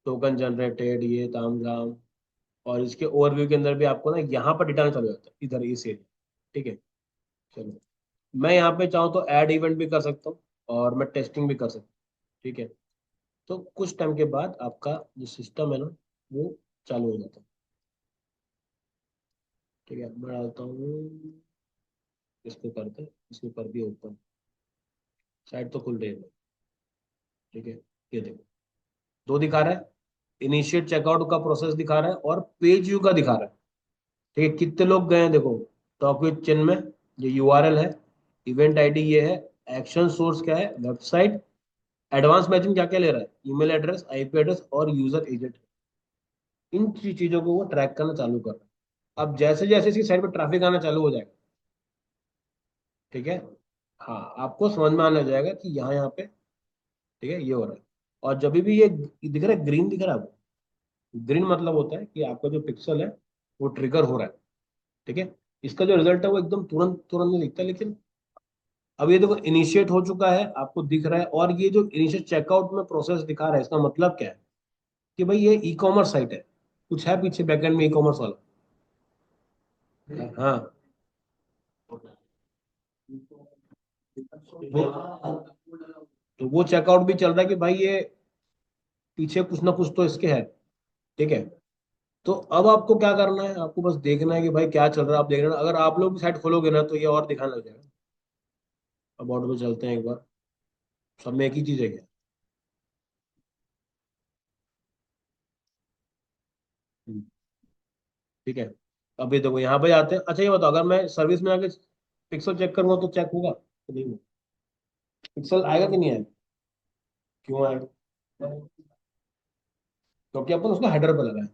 टोकन जनरेटेड, ये ताम झाम। और इसके ओवरव्यू के अंदर भी आपको ना यहाँ पर डिटाना चालू हो जाता है, इधर इस एरिया, ठीक है। चलो, मैं यहाँ पे चाहूँ तो ऐड इवेंट भी कर सकता हूँ, और मैं टेस्टिंग भी कर सकता हूँ, ठीक है। तो कुछ टाइम के बाद आपका जो सिस्टम है ना, वो चालू हो जाता है, ठीक है। मैं डालता हूँ, इसको करते हैं, इसको कर दिया ओपन, साइट तो खुल रही है, ठीक है। ये देखो, दो दिखा रहा है, इनिशिएट चेकआउट का प्रोसेस दिखा रहा है, और पेज व्यू का दिखा रहा है, ठीक है। कितने लोग गए हैं देखो, टॉक विद चिन्ह में, ये यूआरएल है, इवेंट आईडी ये है, एक्शन सोर्स क्या है, वेबसाइट, एडवांस मैचिंग क्या क्या ले रहा है, ईमेल एड्रेस, आईपी एड्रेस और यूजर एजेंट। इन चीजों को वो ट्रैक करना चालू कर रहा है। अब जैसे जैसे इसकी साइड पर ट्रैफिक आना चालू हो जाएगा, ठीक है, हाँ, आपको समझ में आने जाएगा कि यहाँ यहाँ पे, ठीक है, ये हो रहा है। और जब भी ये दिख रहा है, ग्रीन दिख रहा है आपको, ग्रीन मतलब होता है कि आपका जो पिक्सल है वो ट्रिगर हो रहा है, ठीक है। इसका जो रिजल्ट है वो एकदम तुरंत तुरंत नहीं दिखता, लेकिन अब ये देखो इनिशिएट हो चुका है, आपको दिख रहा है। और ये जो इनिशिएट चेकआउट में प्रोसेस दिखा रहा है, इसका मतलब क्या है कि भाई ये ई कॉमर्स साइट है, कुछ है पीछे बैकएंड में ई कॉमर्स वाला। हाँ, वो तो वो चेकआउट भी चल रहा है कि भाई ये पीछे कुछ ना कुछ तो इसके है। ठीक है, तो अब आपको क्या करना है, आपको बस देखना है कि भाई क्या चल रहा है। आप देख रहे हैं, अगर आप लोग भी साइट खोलोगे ना तो ये और दिखाने लग जाएगा। अबाउट पे चलते हैं एक बार, सब में एक ही चीज है क्या। हम्म, ठीक है। अब ये देखो यहाँ पे आते हैं। अच्छा ये बताओ, अगर मैं सर्विस में आके पिक्सल चेक करूंगा तो चेक होगा तो नहीं होगा? पिक्सल आएगा कि नहीं आएगा? क्यों आएगा? क्योंकि अपन उसको हेडर पे लगा है।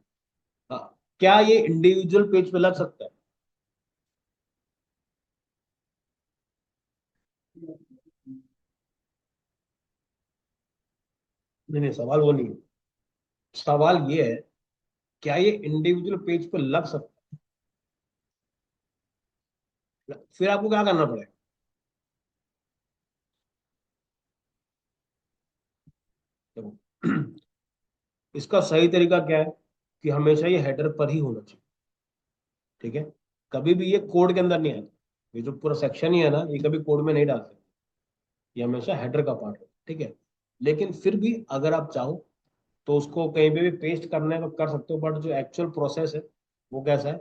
हाँ, क्या ये इंडिविजुअल पेज पे लग सकता है? नहीं नहीं, सवाल वो नहीं है। सवाल ये है, क्या ये इंडिविजुअल पेज पे लग सकता है? फिर आपको क्या करना पड़ेगा? देखो इसका सही तरीका क्या है कि हमेशा ये हेडर पर ही होना चाहिए। ठीक है, कभी भी ये कोड के अंदर नहीं आता। ये जो पूरा सेक्शन ही है ना, ये कभी कोड में नहीं डाल सकते। ये हमेशा हेडर का पार्ट है। ठीक है, लेकिन फिर भी अगर आप चाहो तो उसको कहीं पे भी पेस्ट करना है तो कर सकते हो, बट जो एक्चुअल प्रोसेस है वो कैसा है,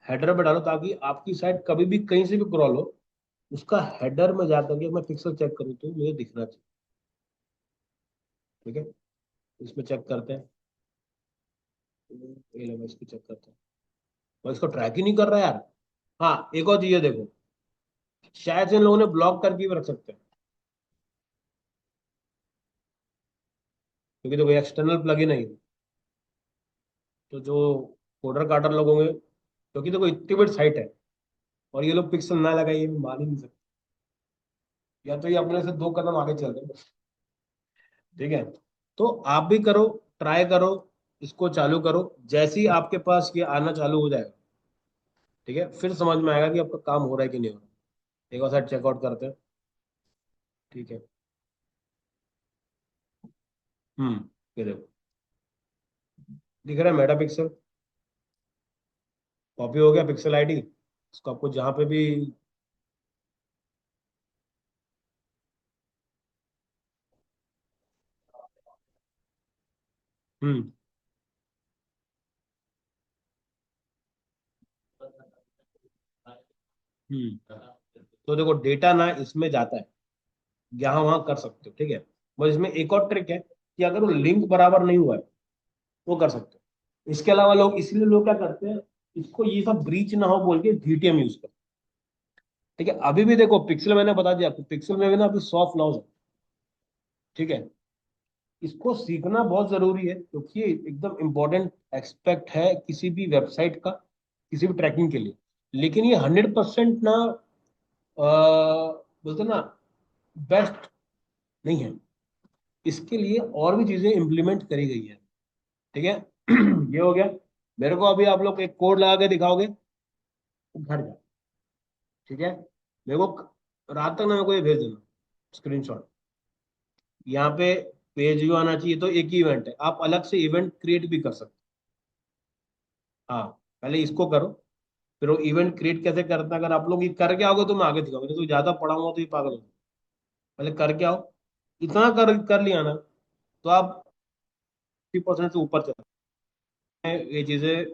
हेडर पे डालो, ताकि आपकी साइट कभी भी कहीं से भी क्रॉल हो, उसका हेडर में जाकर के मैं पिक्सल चेक करूँ तो मुझे दिखना चाहिए। ठीक है, इसमें चेक करते हैं। ये लो, मैं इसको चेक करता हूँ। और इसको ट्रैक ही नहीं कर रहा यार। हाँ, एक और चीज है देखो, शायद से इन लोगों ने ब्लॉक करके भी रख सकते हैं, क्योंकि देखो एक्सटर्नल प्लगइन है ये। तो जो कोडर काटर लोग होंगे, क्योंकि देखो इतनी बड़ी साइट है और ये लोग पिक्सल ना लगाए, ये भी मान ही नहीं सकते। या तो ये अपने से दो कदम आगे चल रहे हैं। ठीक है, तो आप भी करो, ट्राई करो, इसको चालू करो। जैसे ही आपके पास ये आना चालू हो जाएगा, ठीक है, फिर समझ में आएगा कि आपका काम हो रहा है कि नहीं हो रहा। एक बार साइट चेकआउट करते हैं। ठीक है। ये देखो, दिख रहा है मेटा पिक्सल, कॉपी हो गया पिक्सल आईडी। इसको आपको जहाँ पे भी। हम्म हम्म तो देखो डेटा ना इसमें जाता है, यहाँ वहां कर सकते हो। ठीक है, बस इसमें एक और ट्रिक है कि अगर वो लिंक बराबर नहीं हुआ है वो कर सकते हो। इसके अलावा लोग, इसलिए लोग क्या करते हैं, इसको ये सब ब्रीच ना हो बोल के जीटीएम यूज करते हैं। ठीक है, अभी भी देखो पिक्सल मैंने बता दिया आपको, पिक्सल में भी ना अभी सॉफ्ट लॉन्च है। ठीक है, इसको सीखना बहुत जरूरी है, क्योंकि ये एकदम इंपॉर्टेंट एक्सपेक्ट है किसी भी वेबसाइट का, किसी भी ट्रैकिंग के लिए। लेकिन ये 100% ना, बोलते ना, बेस्ट नहीं है। इसके लिए और भी चीजें इंप्लीमेंट करी गई है। ठीक है ये हो गया। मेरे को अभी आप लोग एक कोड लगा के दिखाओगे तो घर जाओ। ठीक है, मेरे को रात तक ना मेरे को ये भेज देना स्क्रीनशॉट। यहाँ पे पेज व्यू आना चाहिए, तो एक ही इवेंट है, आप अलग से इवेंट क्रिएट भी कर सकते हो। हाँ, पहले इसको करो, फिर वो इवेंट क्रिएट कैसे करना है, अगर आप लोग ये करके आओगे तो मैं आगे दिखाऊंगा, नहीं तो ज्यादा पढ़ाऊंगा तो ये पागल हो जाएगा। पहले करके आओ, इतना कर लिया ना तो आप 50% से ऊपर चले हैं। ये चीजें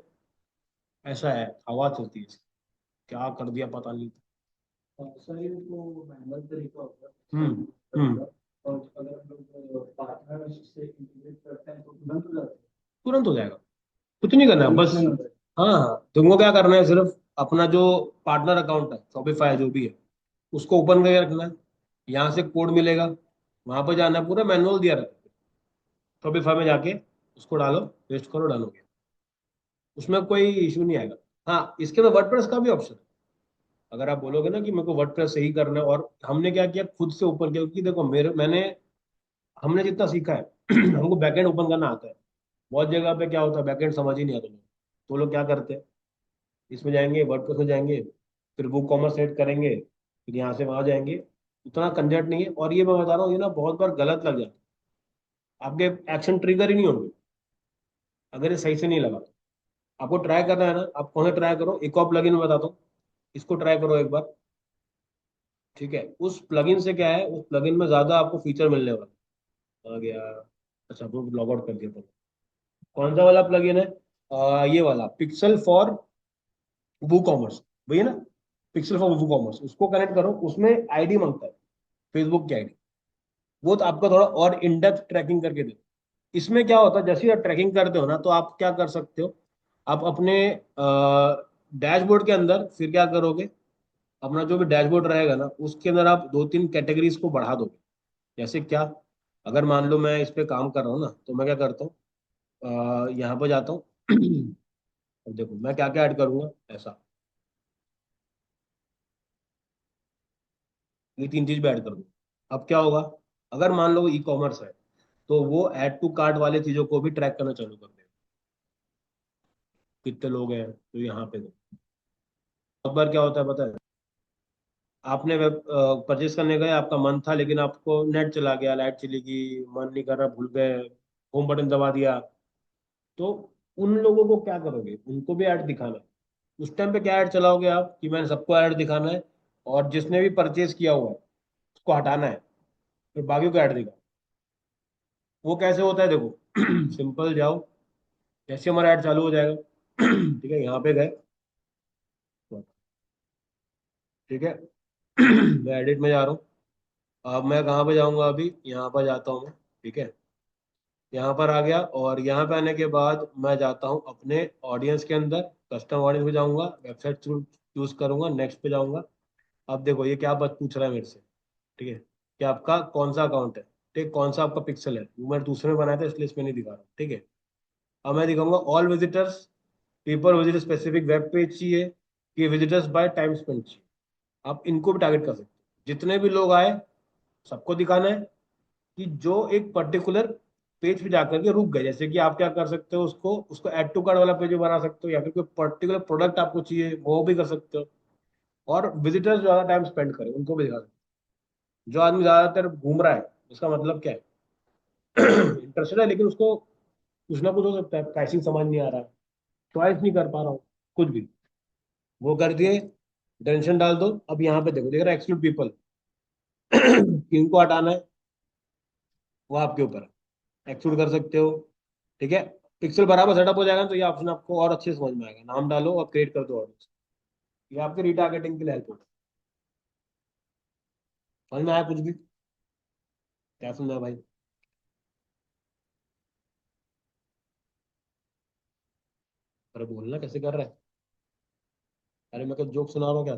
ऐसा है, हवा चलती है इसकी। क्या कर दिया पता नहीं। सर ये तो मैनुअल तरीका होगा हम्म करने हम्म का। और अगर हम लोग पार्टनर से इंटीग्रेट करते हैं तो तुरंत हो जाता तुरंत हो जाएगा, कुछ नहीं करना है, है बस। इसमें होता है। हाँ हाँ, तुमको क्या करना है, सिर्फ अपना जो पार्टनर अकाउंट है, शॉपिफाई जो भी है, उसको ओपन करके रखना है। यहाँ से कोड मिलेगा, वहां पर जाना है, पूरा मैनुअल दिया रहता है। शॉपिफाई में जाके उसको डालो, पेस्ट करो, डन हो गया। उसमें कोई इशू नहीं आएगा। हाँ, इसके अंदर वर्डप्रेस का भी ऑप्शन है। अगर आप बोलोगे ना कि मेरे को वर्डप्रेस से ही करना है, और हमने क्या किया, खुद से ओपन किया, क्योंकि देखो हमने जितना सीखा है हमको बैकएंड ओपन करना आता है। बहुत जगह पे क्या होता है, बैकएंड समझ ही नहीं आता लोग, तो लोग क्या करते हैं, इसमें जाएंगे, वर्डप्रेस में जाएंगे, फिर वो कॉमर्स सेट करेंगे, फिर यहाँ से वहां जाएंगे, उतना कंजर्ट नहीं है। और ये मैं बता रहा हूँ, ये ना बहुत बार गलत लग जाता है, आपके एक्शन ट्रिगर ही नहीं होंगे अगर ये सही से नहीं लगा। आपको ट्राई करना है ना, आप कौन सा ट्राई करो, एक और प्लगइन में बताता हूँ, इसको ट्राई करो एक बार। ठीक है, उस प्लगइन से क्या है, उस प्लगइन में ज्यादा आपको फीचर मिलने वाला। आ गया। अच्छा, वो लॉग आउट कर दिया था। कौन सा वाला प्लगइन है? ये वाला पिक्सल फॉर वू कॉमर्स, वही है ना? पिक्सल फॉर वू कॉमर्स, उसको कनेक्ट करो, उसमें आईडी मांगता है, फेसबुक की आईडी। वो तो आपका थोड़ा और इन डेप्थ ट्रैकिंग करके दे। इसमें क्या होता है, जैसे ही आप ट्रैकिंग करते हो ना, तो आप क्या कर सकते हो, आप अपने डैशबोर्ड के अंदर फिर क्या करोगे, अपना जो भी डैशबोर्ड रहेगा ना, उसके अंदर आप दो तीन कैटेगरीज को बढ़ा दोगे। जैसे क्या, अगर मान लो मैं इस पे काम कर रहा हूँ ना, तो मैं क्या करता हूँ, यहाँ पर जाता हूँ। अब देखो मैं क्या क्या ऐड करूंगा ऐसा, ये तीन चीज भी ऐड कर दूँ। अब क्या होगा, अगर मान लो ई कॉमर्स है, तो वो ऐड टू कार्ट वाले चीजों को भी ट्रैक करना चालू कर देगा, कितने लोग हैं तो यहाँ पे दो। बहुत बार क्या होता है पता है, आपने वेब परचेस करने गए, आपका मन था, लेकिन आपको नेट चला गया, लाइट चली गई, मन नहीं कर रहा, भूल गए, होम बटन दबा दिया, तो उन लोगों को क्या करोगे, उनको भी ऐड दिखाना है। उस टाइम पे क्या ऐड चलाओगे आप, कि मैंने सबको ऐड दिखाना है, और जिसने भी परचेज किया हुआ है उसको हटाना है, फिर बाकी को ऐड दिखा। वो कैसे होता है देखो, सिंपल जाओ, जैसे हमारा ऐड चालू हो जाएगा, ठीक है, यहाँ पे गए, ठीक है। मैं एडिट में जा रहा हूँ। अब मैं कहाँ पे जाऊंगा, अभी यहाँ पर जाता हूँ मैं, ठीक है। यहाँ पर आ गया, और यहाँ पे आने के बाद मैं जाता हूँ अपने ऑडियंस के अंदर, कस्टम ऑडियंस पे जाऊंगा, वेबसाइट चूज करूंगा, नेक्स्ट पे जाऊंगा। अब देखो ये क्या बात पूछ रहा है मेरे से, ठीक है, कि आपका कौन सा अकाउंट है, ठीक, कौन सा आपका पिक्सल है, वो मैंने दूसरे में बनाया था इसलिए इसमें नहीं दिखा रहा, ठीक है। अब मैं दिखाऊंगा all visitors, people visit specific web page चाहिए, कि विजिटर्स बाय टाइम स्पेंड चाहिए। आप इनको भी टारगेट कर सकते हो, जितने भी लोग आए सबको दिखाना है, कि जो एक पर्टिकुलर पेज पे जाकर के रुक गए। जैसे कि आप क्या कर सकते हो, उसको उसको ऐड टू कार्ट वाला पेज भी बना सकते हो, या फिर कोई पर्टिकुलर प्रोडक्ट आपको चाहिए वो भी कर सकते हो। और विजिटर्स ज्यादा टाइम स्पेंड करें उनको भी दिखा सकते हो। जो आदमी ज्यादातर घूम रहा है, उसका मतलब क्या है, इंटरेस्टेड है, लेकिन उसको कुछ ना कुछ हो सकता है, प्राइसिंग समझ नहीं आ रहा है, चॉइस नहीं कर पा रहा हूँ, कुछ भी, वो कर दिए, टेंशन डाल दो। अब यहाँ पे देखो, देख रहा है एक्सक्लूड पीपल, किनको हटाना है वो आपके ऊपर है, एक्सक्लूड कर सकते हो, ठीक है। पिक्सल बराबर सेटअप हो जाएगा ना, तो ये ऑप्शन आपको और अच्छे से समझ में आएगा, नाम डालो और क्रिएट कर दो ऑडियंस। ये आपके रिटारगेटिंग के लिए हेल्प होगा। समझ में आया कुछ भी? क्या समझा भाई? अरे बोलना कैसे कर रहा है? अरे मैं तो जोक सुना रहा हूँ क्या?